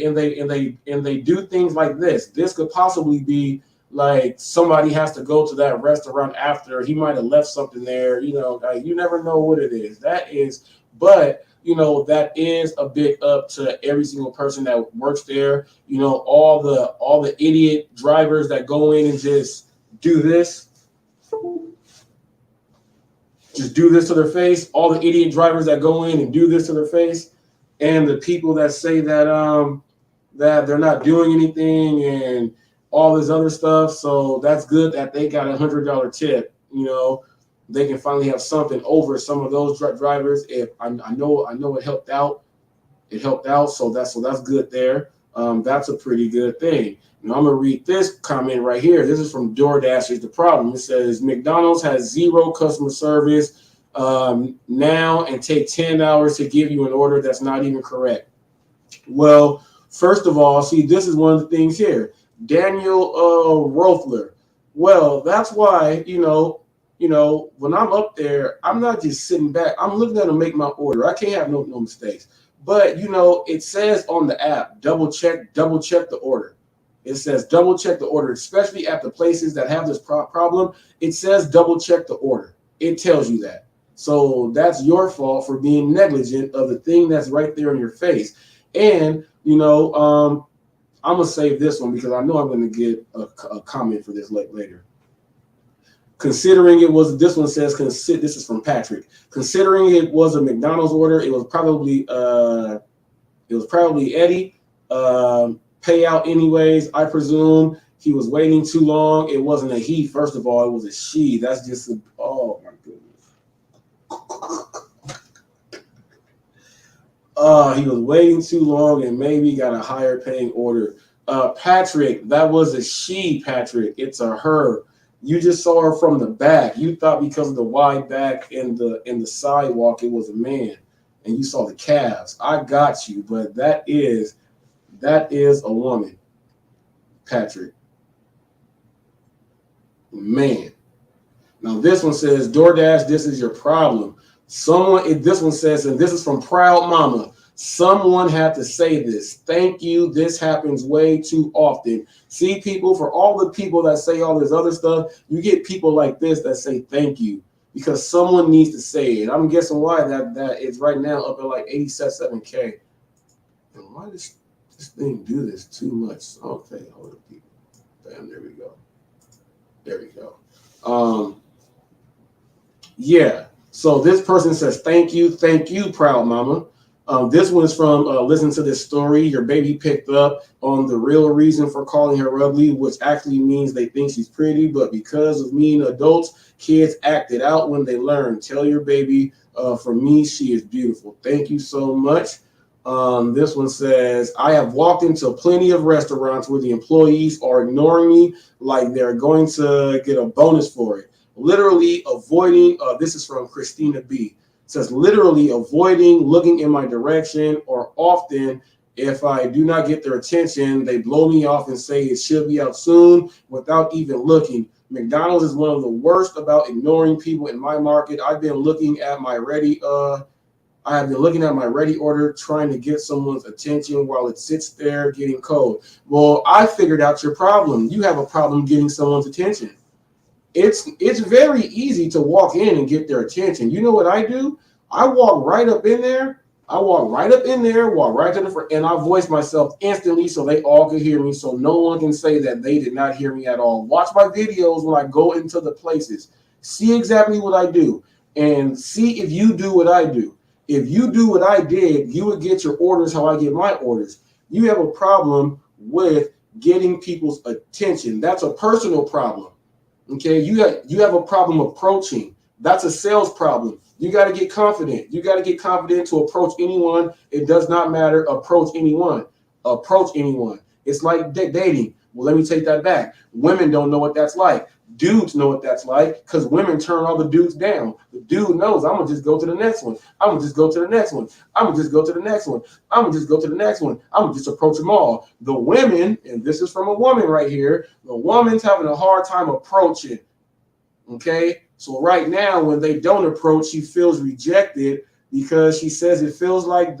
do things like this. This could possibly be like somebody has to go to that restaurant after he might have left something there. You know, like, you never know what it is. That is, but you know, that is a bit up to every single person that works there. You know, all the idiot drivers that go in and just do this. Just do this to their face. All the idiot drivers that go in and do this to their face, and the people that say that that they're not doing anything and all this other stuff. So that's good that they got $100 tip. You know, they can finally have something over some of those drivers. If I know it helped out. It helped out. So that's good there. That's a pretty good thing. Now I'm gonna read this comment right here. This is from DoorDash. Is the problem? It says McDonald's has zero customer service now and take 10 hours to give you an order that's not even correct. Well, first of all, see, this is one of the things here. Daniel Rothler. Well, that's why you know when I'm up there, I'm not just sitting back. I'm looking at them make my order. I can't have no mistakes. But you know, it says on the app, double check the order. It says double check the order, especially at the places that have this problem. It says double check the order. It tells you that. So that's your fault for being negligent of the thing that's right there in your face. And you know, I'm gonna save this one because I know I'm gonna get a comment for this later. Considering it was, this one says, this is from Patrick. Considering it was a McDonald's order, it was probably Eddie. Payout anyways, I presume he was waiting too long. It wasn't a he, first of all, it was a she. That's just oh my goodness. He was waiting too long and maybe got a higher paying order. Patrick, that was a she, Patrick. It's a her. You just saw her from the back. You thought because of the wide back in the sidewalk it was a man, and you saw the calves. I got you, but that is a woman, Patrick. Man. Now this one says, DoorDash, this is your problem. This one says, and this is from Proud Mama. Someone had to say this. Thank you. This happens way too often. See, people, for all the people that say all this other stuff, you get people like this that say thank you because someone needs to say it. I'm guessing why that is right now up at like 87K. And why does this thing do this too much? Okay, hold up, people. Damn, there we go. There we go. Yeah. So this person says, thank you, Proud Mama. This one's from listen to this story. Your baby picked up on the real reason for calling her ugly, which actually means they think she's pretty, but because of mean adults, kids act it out when they learn. Tell your baby, for me, she is beautiful. Thank you so much. This one says, I have walked into plenty of restaurants where the employees are ignoring me like they're going to get a bonus for it. Literally avoiding, this is from Christina B. It says, literally avoiding looking in my direction, or often if I do not get their attention, they blow me off and say it should be out soon without even looking. McDonald's is one of the worst about ignoring people in my market. I've been looking at my ready order, trying to get someone's attention while it sits there getting cold. Well, I figured out your problem. You have a problem getting someone's attention. It's very easy to walk in and get their attention. You know what I do? I walk right up in there. Walk right to the front, and I voice myself instantly so they all can hear me, so no one can say that they did not hear me at all. Watch my videos when I go into the places. See exactly what I do, and see if you do what I do. If you do what I did, you would get your orders how I get my orders. You have a problem with getting people's attention. That's a personal problem. Okay, you have a problem approaching. That's a sales problem. You got to get confident. You got to get confident to approach anyone. It does not matter. Approach anyone. Approach anyone. It's like dating. Well, let me take that back. Women don't know what that's like. Dudes know what that's like because women turn all the dudes down. The dude knows, I'm going to just go to the next one. I'm going to just go to the next one. I'm going to just go to the next one. I'm going to just go to the next one. I'm going to just approach them all. The women, and this is from a woman right here, the woman's having a hard time approaching. Okay? So right now, when they don't approach, she feels rejected because she says it feels like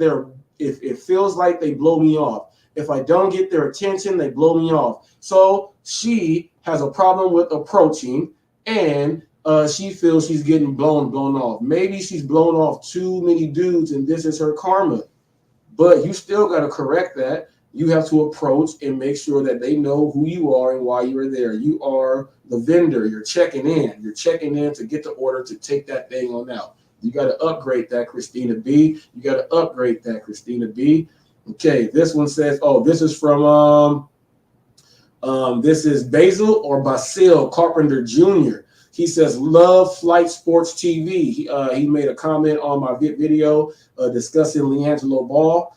it feels like they blow me off. If I don't get their attention, they blow me off. So she has a problem with approaching, and she feels she's getting blown off. Maybe she's blown off too many dudes, and this is her karma. But you still got to correct that. You have to approach and make sure that they know who you are and why you are there. You are the vendor. You're checking in. You're checking in to get the order to take that thing on out. You got to upgrade that, Christina B. You got to upgrade that, Christina B. Okay, this one says, oh, this is from, this is Basil or Basil Carpenter Jr. He says, love Flight Sports TV. He made a comment on my video discussing LeAngelo Ball.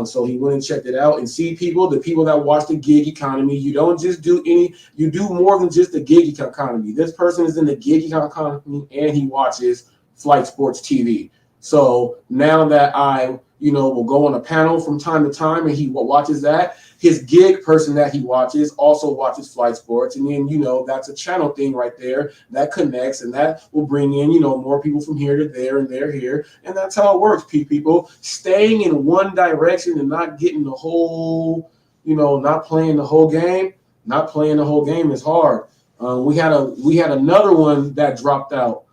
So he went and checked it out. And see, the people that watch the gig economy, you don't just do you do more than just the gig economy. This person is in the gig economy and he watches Flight Sports TV. So now that I, will go on a panel from time to time and he watches that, his gig person that he watches also watches Flight Sports. And then, that's a channel thing right there that connects, and that will bring in, more people from here to there and there here. And that's how it works, people. Staying in one direction and not getting the whole, not playing the whole game. Not playing the whole game is hard. We had another one that dropped out.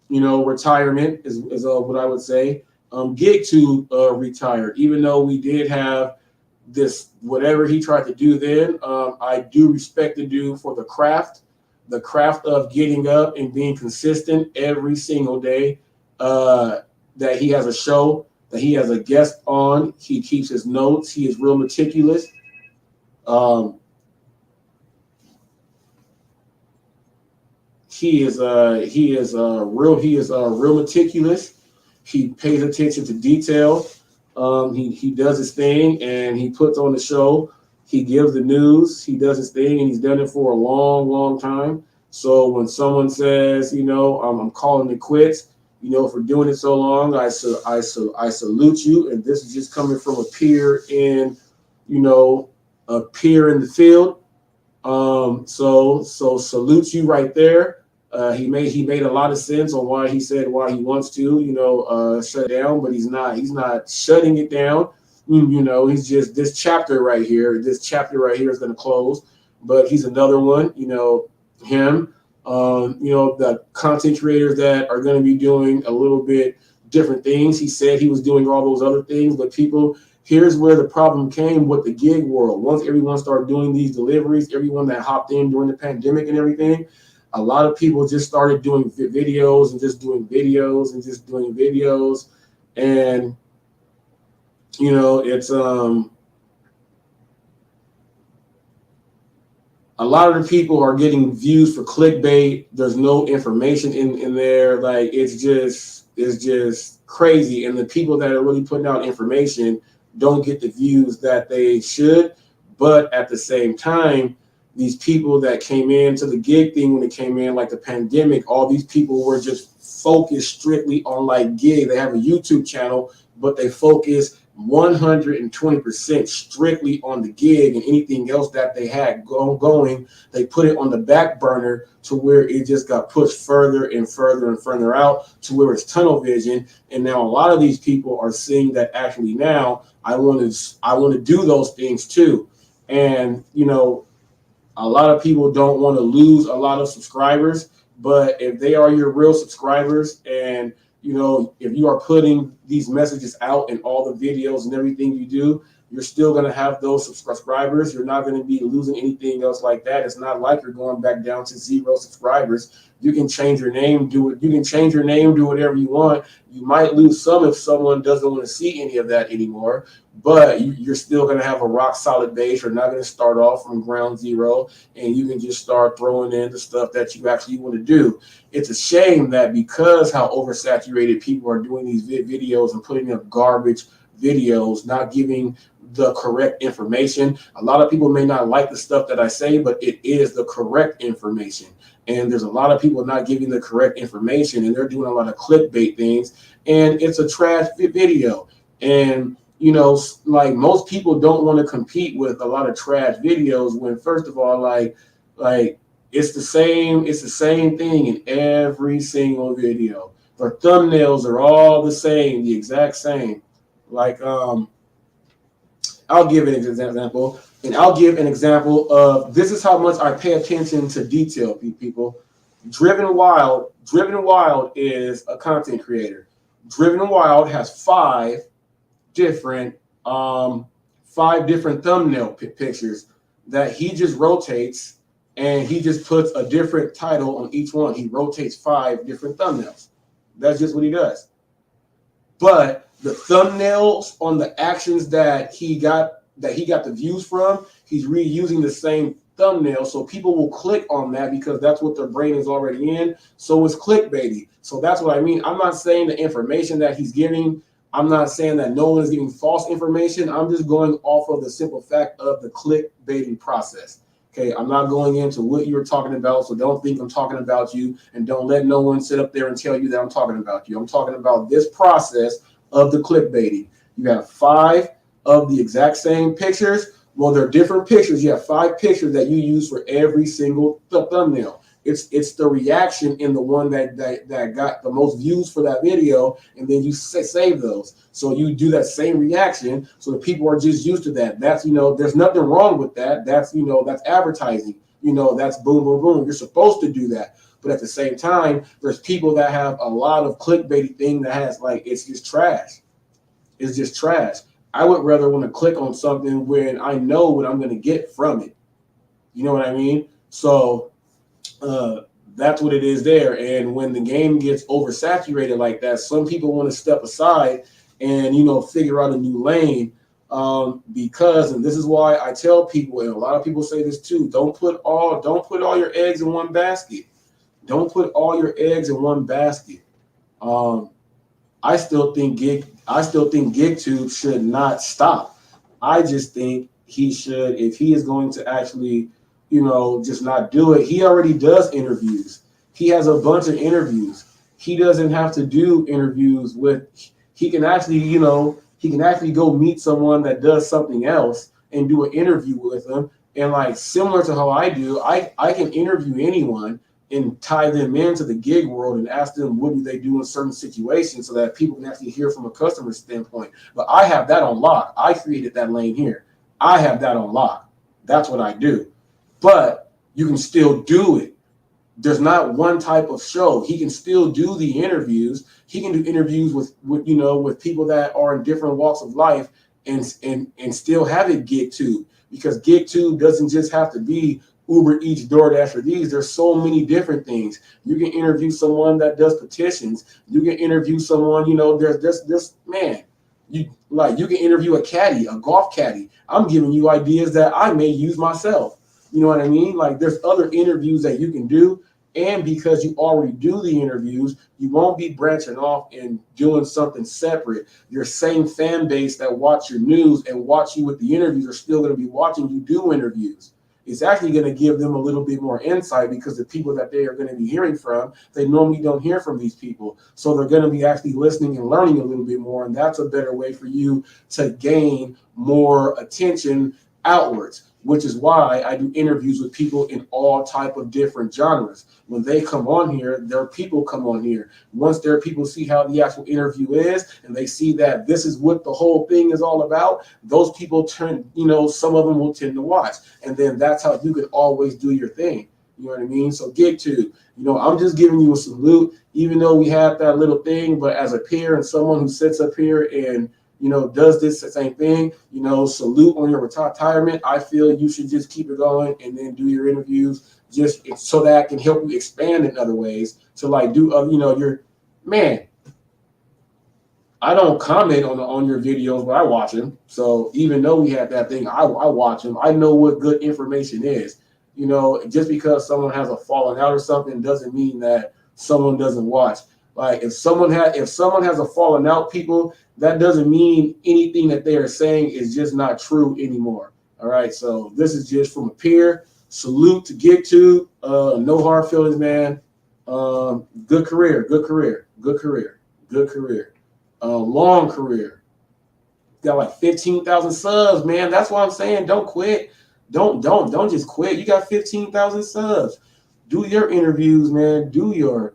Retirement is what I would say. Gig2 retired, even though we did have this, whatever he tried to do then. I do respect the dude for the craft of getting up and being consistent every single day, that he has a show, that he has a guest on. He keeps his notes. He is real meticulous. He is real meticulous. He pays attention to detail. He does his thing and he puts on the show. He gives the news. He does his thing and he's done it for a long, long time. So when someone says, I'm calling it quits, for doing it so long, I salute you. And this is just coming from a peer in the field. So salute you right there. He made a lot of sense on why he said why he wants to, shut down, but he's not shutting it down. He's just, this chapter right here is going to close, but he's another one, him, the content creators that are going to be doing a little bit different things. He said he was doing all those other things, but here's where the problem came with the gig world. Once everyone started doing these deliveries, everyone that hopped in during the pandemic and everything, a lot of people just started doing videos and just doing videos and just doing videos. And, it's a lot of the people are getting views for clickbait. There's no information in there. Like, it's just crazy. And the people that are really putting out information don't get the views that they should. But at the same time, these people that came into the gig thing when it came in, like the pandemic, all these people were just focused strictly on like gig. They have a YouTube channel, but they focus 120% strictly on the gig, and anything else that they had going, they put it on the back burner to where it just got pushed further and further and further out to where it's tunnel vision. And now a lot of these people are seeing that actually now I want to do those things too. And, a lot of people don't want to lose a lot of subscribers, but if they are your real subscribers and, if you are putting these messages out in all the videos and everything you do, You're still going to have those subscribers. You're not going to be losing anything else like that. It's not like you're going back down to 0 subscribers. You can change your name, do whatever you want. You might lose some if someone doesn't want to see any of that anymore, but you're still going to have a rock solid base. You're not going to start off from ground zero, and you can just start throwing in the stuff that you actually want to do. It's a shame that because how oversaturated people are doing these videos and putting up garbage videos, not giving the correct information. A lot of people may not like the stuff that I say, but it is the correct information. And there's a lot of people not giving the correct information, and they're doing a lot of clickbait things, and it's a trash video. And you know, like most people don't want to compete with a lot of trash videos when, first of all, like it's the same thing in every single video. The thumbnails are all the same, the exact same. Like I'll give an example. And I'll give an example of, this is how much I pay attention to detail, people. Driven Wild is a content creator. Driven Wild has 5 different thumbnail pictures that he just rotates, and he just puts a different title on each one. He rotates 5 different thumbnails. That's just what he does. But the thumbnails on the actions that he got the views from, he's reusing the same thumbnail, so people will click on that because that's what their brain is already in. So it's clickbaity. So that's what I mean. I'm not saying the information that he's giving, I'm not saying that no one is giving false information. I'm just going off of the simple fact of the clickbaiting process. Okay, I'm not going into what you were talking about, so don't think I'm talking about you, and don't let no one sit up there and tell you that I'm talking about you. I'm talking about this process of the clickbaiting. You have 5 of the exact same pictures. Well, they're different pictures. You have 5 pictures that you use for every single thumbnail. It's the reaction in the one that got the most views for that video, and then you save those. So you do that same reaction, so the people are just used to that. That's, you know, there's nothing wrong with that. That's, you know, that's advertising. You know, that's boom, boom, boom. You're supposed to do that. But at the same time, there's people that have a lot of clickbaity thing that has, like, it's just trash. It's just trash. I would rather want to click on something when I know what I'm going to get from it. You know what I mean? So that's what it is there. And when the game gets oversaturated like that, some people want to step aside and, you know, figure out a new lane, because, and this is why I tell people, and a lot of people say this too, don't put all your eggs in one basket. Don't put all your eggs in one basket. I still think GigTube should not stop. I just think he should, if he is going to actually, you know, just not do it. He already does interviews. He has a bunch of interviews. He doesn't have to do interviews with, he can actually, you know, he can actually go meet someone that does something else and do an interview with them. And like, similar to how I do, I can interview anyone and tie them into the gig world and ask them what do they do in certain situations so that people can actually hear from a customer standpoint. But I have that on lock. I created that lane here. I have that on lock. That's what I do. But you can still do it. There's not one type of show. He can still do the interviews. He can do interviews with you know, with people that are in different walks of life and still have it GigTube, because GigTube doesn't just have to be Uber Eats, DoorDash, or these. There's so many different things. You can interview someone that does petitions. You can interview someone, you know, there's this man. You can interview a caddy, a golf caddy. I'm giving you ideas that I may use myself. You know what I mean? Like, there's other interviews that you can do. And because you already do the interviews, you won't be branching off and doing something separate. Your same fan base that watch your news and watch you with the interviews are still going to be watching you do interviews. It's actually going to give them a little bit more insight, because the people that they are going to be hearing from, they normally don't hear from these people. So they're going to be actually listening and learning a little bit more. And that's a better way for you to gain more attention outwards, which is why I do interviews with people in all type of different genres. When they come on here, their people come on here. Once their people see how the actual interview is, and they see that this is what the whole thing is all about, those people turn, you know, some of them will tend to watch. And then that's how you can always do your thing. You know what I mean? So GigTube, you know, I'm just giving you a salute, even though we have that little thing, but as a peer and someone who sits up here and does this same thing, salute on your retirement. I feel you should just keep it going and then do your interviews just so that can help you expand in other ways to like do, your man. I don't comment on your videos, but I watch them. So even though we had that thing, I watch them. I know what good information is. Just because someone has a falling out or something doesn't mean that someone doesn't watch. Like if someone has a falling out, people, that doesn't mean anything that they are saying is just not true anymore. All right. So this is just from a peer. Salute to get to. No hard feelings, man. Good career. Long career. Got like 15,000 subs, man. That's why I'm saying don't quit. Don't just quit. You got 15,000 subs. Do your interviews, man. Do your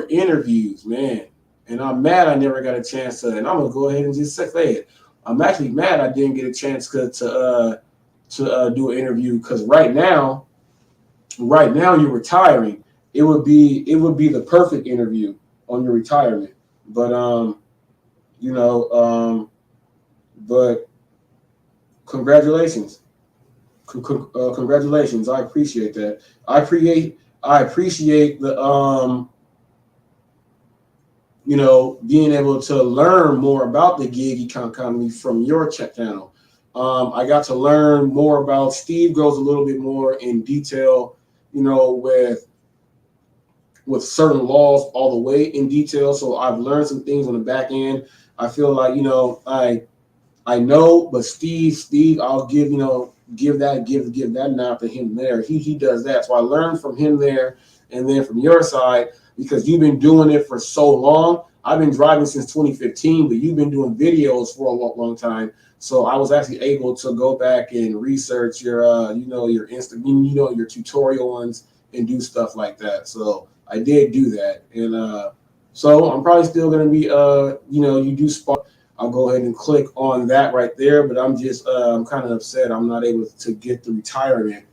interviews, man. And I'm mad I never got a chance to. And I'm gonna go ahead and just say it. I'm actually mad I didn't get a chance to do an interview because right now you're retiring. It would be the perfect interview on your retirement. But but congratulations. Congratulations. I appreciate that. I appreciate the being able to learn more about the gig economy from your channel. I got to learn more about Steve goes a little bit more in detail, with certain laws all the way in detail. So I've learned some things on the back end. I feel like, I know, but Steve, I'll give that nod to him there. He does that. So I learned from him there and then from your side, because you've been doing it for so long. I've been driving since 2015, but you've been doing videos for a long time. So I was actually able to go back and research your your your tutorial ones and do stuff like that. So I did do that. And so I'm probably still going to be, you do spot. I'll go ahead and click on that right there. But I'm just, I'm kind of upset I'm not able to get the retirement.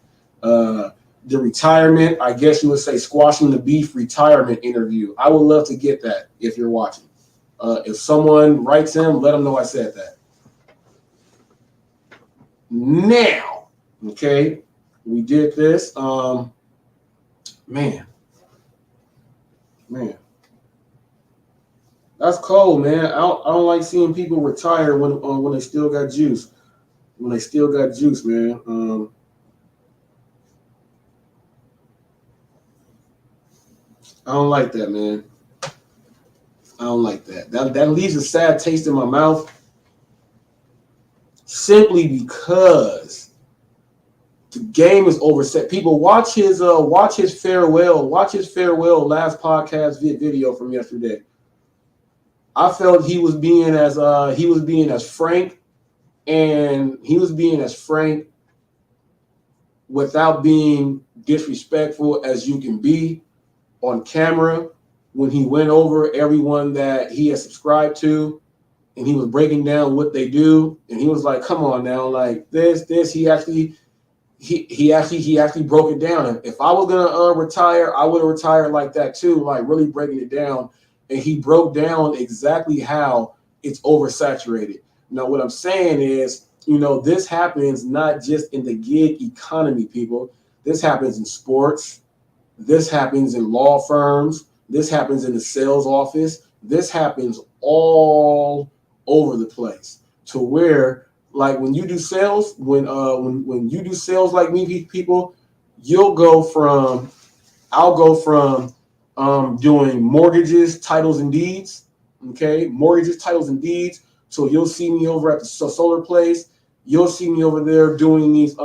The retirement, I guess you would say squashing the beef retirement interview. I would love to get that if you're watching. If someone writes in, let them know I said that. Now, okay, we did this. Man. That's cold, man. I don't like seeing people retire when they still got juice. When they still got juice, man. I don't like that, man. I don't like that. That leaves a sad taste in my mouth. Simply because the game is overset. People watch his farewell last podcast video from yesterday. I felt he was being as frank, and he was being as frank without being disrespectful as you can be on camera when he went over everyone that he has subscribed to, and he was breaking down what they do, and he was like, "Come on now, like this." He actually broke it down. If I was gonna retire, I would have retired like that too, like really breaking it down. And he broke down exactly how it's oversaturated. Now, what I'm saying is, this happens not just in the gig economy, people. This happens in sports. This happens in law firms. This happens in the sales office. This happens all over the place, to where, like, when you do sales, when you do sales like me, people, I'll go from doing mortgages, titles, and deeds. Okay, mortgages, titles, and deeds. So you'll see me over at the solar place. You'll see me over there doing these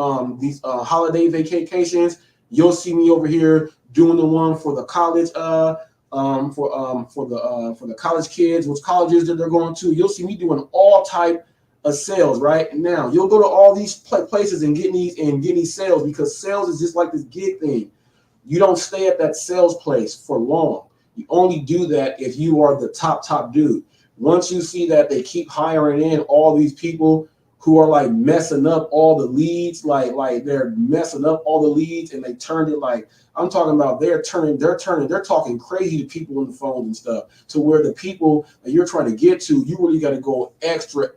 holiday vacations. You'll see me over here doing the one for the college, for the college kids, which colleges that they're going to. You'll see me doing all type of sales right now. You'll go to all these places and get these sales, because sales is just like this gig thing. You don't stay at that sales place for long. You only do that if you are the top dude. Once you see that they keep hiring in all these people who are like messing up all the leads, like they're messing up all the leads, and they turned it like I'm talking about. They're talking crazy to people on the phone and stuff, to where the people that you're trying to get to, you really got to go extra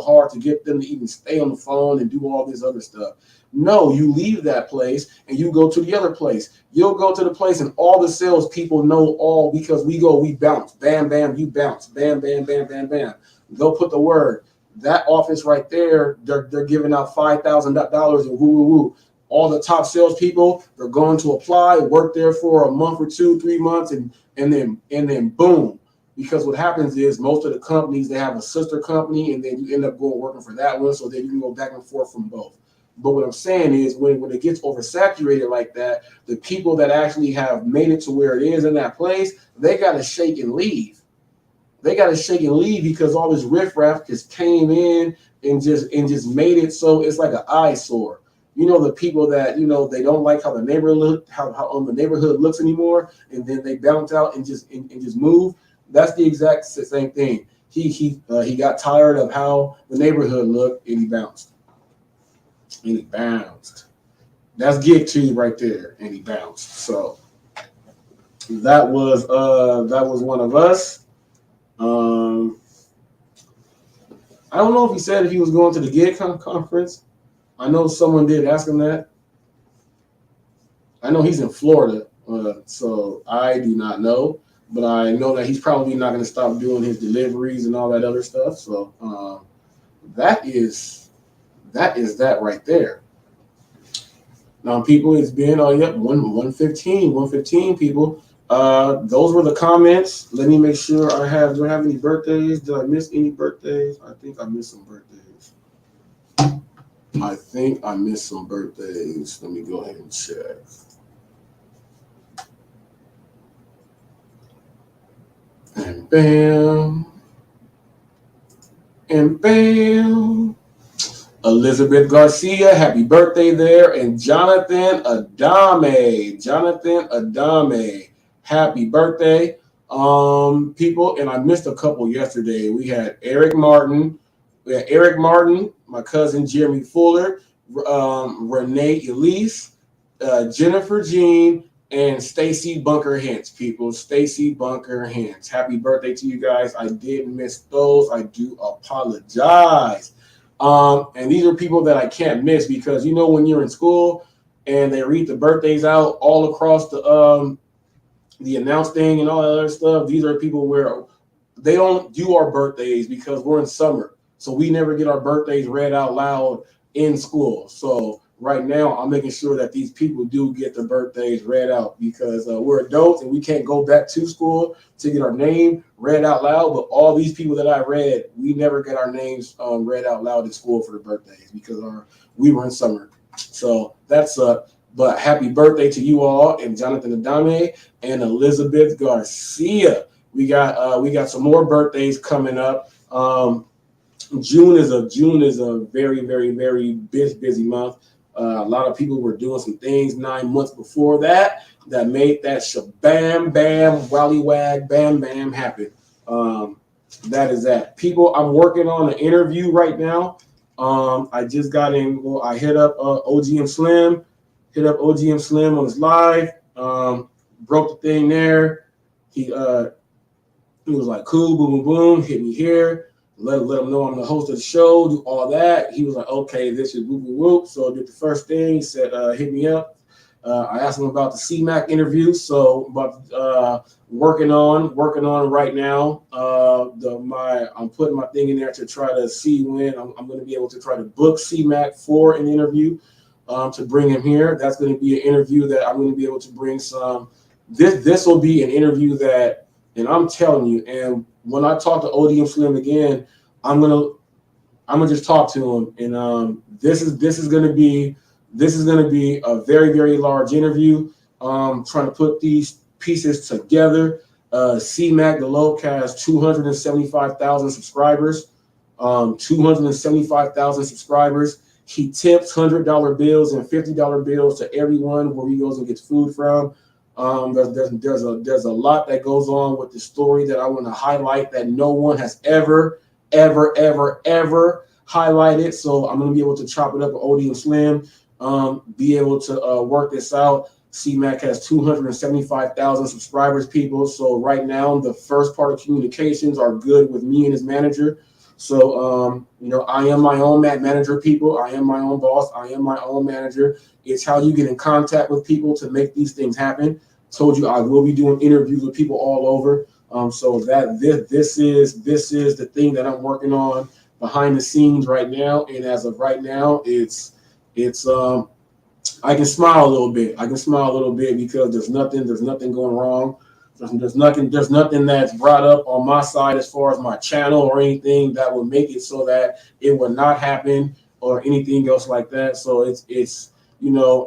hard to get them to even stay on the phone and do all this other stuff. No, you leave that place and you go to the other place. You'll go to the place and all the sales people know all, because we bounce, bam, bam, you bounce, bam, bam, bam, bam, bam. They'll put the word. That office right there, they're giving out $5,000 and woo. All the top salespeople, they're going to apply, work there for a month or 2, 3 months, and then boom. Because what happens is most of the companies, they have a sister company, and then you end up going working for that one, so then you can go back and forth from both. But what I'm saying is when it gets oversaturated like that, the people that actually have made it to where it is in that place, they got to shake and leave. They got to shake and leave because all this riffraff just came in and just made it so it's like an eyesore. You know, the people that, you know, they don't like how the neighborhood the neighborhood looks anymore, and then they bounce out and just move. That's the exact same thing. He got tired of how the neighborhood looked, and he bounced. And he bounced. That's gig 2 right there, and he bounced. So that was one of us. I don't know if he said if he was going to the gig conference. I know someone did ask him that. I know he's in Florida, so I do not know. But I know that he's probably not going to stop doing his deliveries and all that other stuff. So that is that right there. Now, people, it's been 115 people. Those were the comments. Let me make sure do I have any birthdays? Did I miss any birthdays? I think I missed some birthdays. Let me go ahead and check. And bam. And bam. Elizabeth Garcia, happy birthday there. And Jonathan Adame, happy birthday. People, and I missed a couple yesterday. We had Eric Martin, my cousin Jeremy Fuller, Renee Elise, Jennifer Jean, and Stacy Bunker Hintz, people. Stacy Bunker Hintz. Happy birthday to you guys. I did miss those. I do apologize. And these are people that I can't miss because, you know, when you're in school and they read the birthdays out all across the announce thing and all that other stuff, these are people where they don't do our birthdays because we're in summer. So we never get our birthdays read out loud in school. So right now, I'm making sure that these people do get their birthdays read out because we're adults and we can't go back to school to get our name read out loud. But all these people that I read, we never get our names read out loud in school for the birthdays because we were in summer. So that's but happy birthday to you all, and Jonathan Adame and Elizabeth Garcia. We got some more birthdays coming up. June is a very, very, very busy month. A lot of people were doing some things 9 months before that made that shabam bam wallywag bam bam happen. That is that. People, I'm working on an interview right now. I just got in. Well, I hit up OGM Slim on his live. Broke the thing there. He was like, cool, boom, boom, boom. Hit me here. Let him know I'm the host of the show, do all that. He was like, okay, this is whoop, whoop, whoop. So I did the first thing. He said, hit me up. I asked him about the CMAC interview. So about working on right now. I'm putting my thing in there to try to see when I'm going to be able to try to book CMAC for an interview to bring him here. That's going to be an interview that I'm going to be able to bring some. This will be an interview that, and I'm telling you, and when I talk to ODM Slim again, I'm gonna just talk to him, and this is gonna be a very, very large interview. Trying to put these pieces together. CMAC, the Loc, has 275,000 subscribers. 275,000 subscribers. He tips $100 bills and $50 bills to everyone where he goes and gets food from. There's a lot that goes on with the story that I want to highlight that no one has ever highlight it. So I'm going to be able to chop it up with OD and Slim, be able to work this out. CMAC has 275,000 subscribers, people. So right now, the first part of communications are good with me and his manager. So, I am my own manager, people. I am my own boss. I am my own manager. It's how you get in contact with people to make these things happen. Told you I will be doing interviews with people all over. So that this is the thing that I'm working on behind the scenes right now. And as of right now, it's I can smile a little bit. I can smile a little bit because there's nothing going wrong. There's nothing that's brought up on my side as far as my channel or anything that would make it so that it would not happen or anything else like that. So it's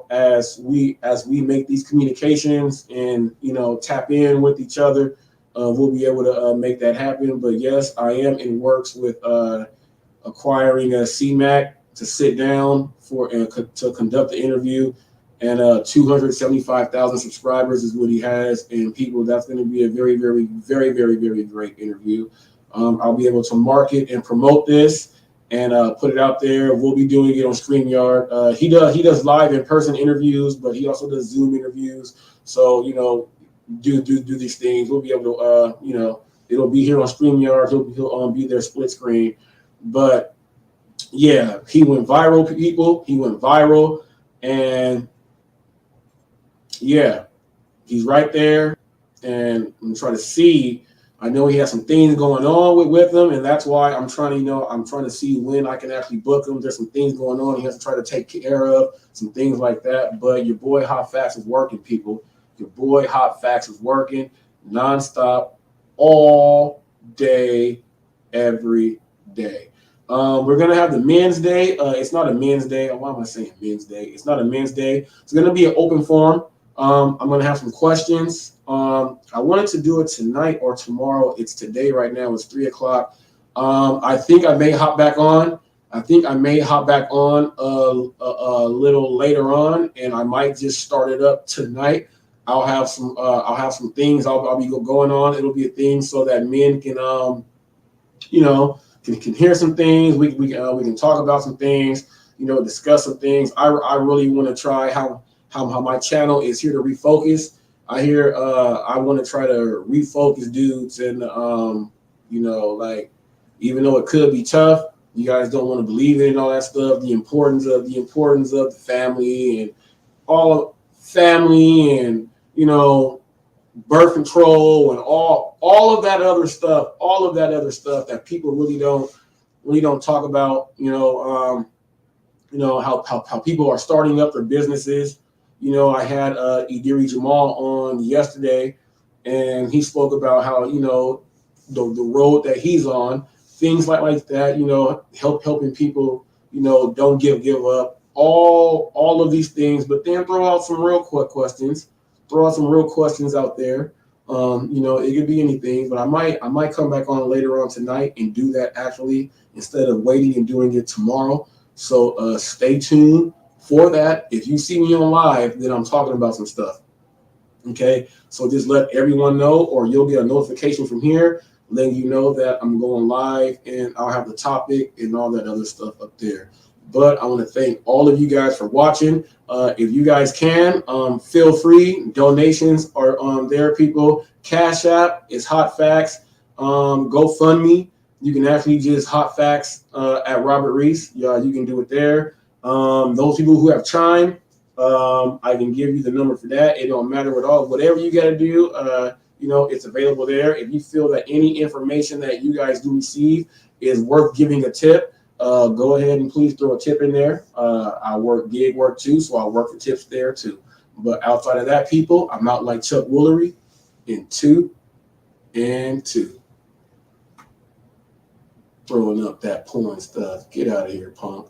as we make these communications and tap in with each other, we'll be able to make that happen. But yes, I am in works with acquiring a CMAC to sit down to conduct the interview, and 275,000 subscribers is what he has. And people, that's going to be a very, very, very, very, very great interview. I'll be able to market and promote this and put it out there. We'll be doing it on StreamYard. He does live in-person interviews, but he also does Zoom interviews. So do these things. We'll be able to it'll be here on StreamYard. He'll be there split screen, but. Yeah, he went viral, people. He went viral, and yeah, he's right there. And I'm trying to see. I know he has some things going on with him, and that's why I'm trying to see when I can actually book him. There's some things going on he has to try to take care of, some things like that. But your boy Hot Facts is working, people. Your boy Hot Facts is working nonstop, all day, every day. We're going to have the men's day. It's not a men's day. Why am I saying men's day? It's not a men's day. It's going to be an open forum. I'm going to have some questions. I wanted to do it tonight or tomorrow. It's today right now. It's 3 o'clock. I think I may hop back on. a little later on, and I might just start it up tonight. I'll have some things I'll be going on. It'll be a thing so that men can can hear some things. We can talk about some things, discuss some things. I really want to try how my channel is here to refocus. I want to try to refocus dudes, and even though it could be tough, you guys don't want to believe it and all that stuff. The importance of the family and all family and birth control and all of that other stuff, that people really don't talk about. How people are starting up their businesses. I had Idiri Jamal on yesterday, and he spoke about how the road that he's on, things like that. Helping people. Don't give up. All of these things, but then throw out some real quick questions. Throw out some real questions out there. It could be anything, but I might come back on later on tonight and do that actually instead of waiting and doing it tomorrow. So stay tuned for that. If you see me on live, then I'm talking about some stuff. Okay, so just let everyone know, or you'll get a notification from here letting you know that I'm going live, and I'll have the topic and all that other stuff up there. But I want to thank all of you guys for watching. If you guys can, feel free. Donations are on there, people. Cash App is Hot Facts. GoFundMe, you can actually just Hot Facts at Robert Reese. Yeah, you can do it there. Those people who have Chime, I can give you the number for that. It don't matter at all. Whatever you got to do, it's available there. If you feel that any information that you guys do receive is worth giving a tip, go ahead and please throw a tip in there. I work gig work too, so I'll work for tips there too. But outside of that, people, I'm out like Chuck Woolery in 2 and 2. Throwing up that porn stuff. Get out of here, punk.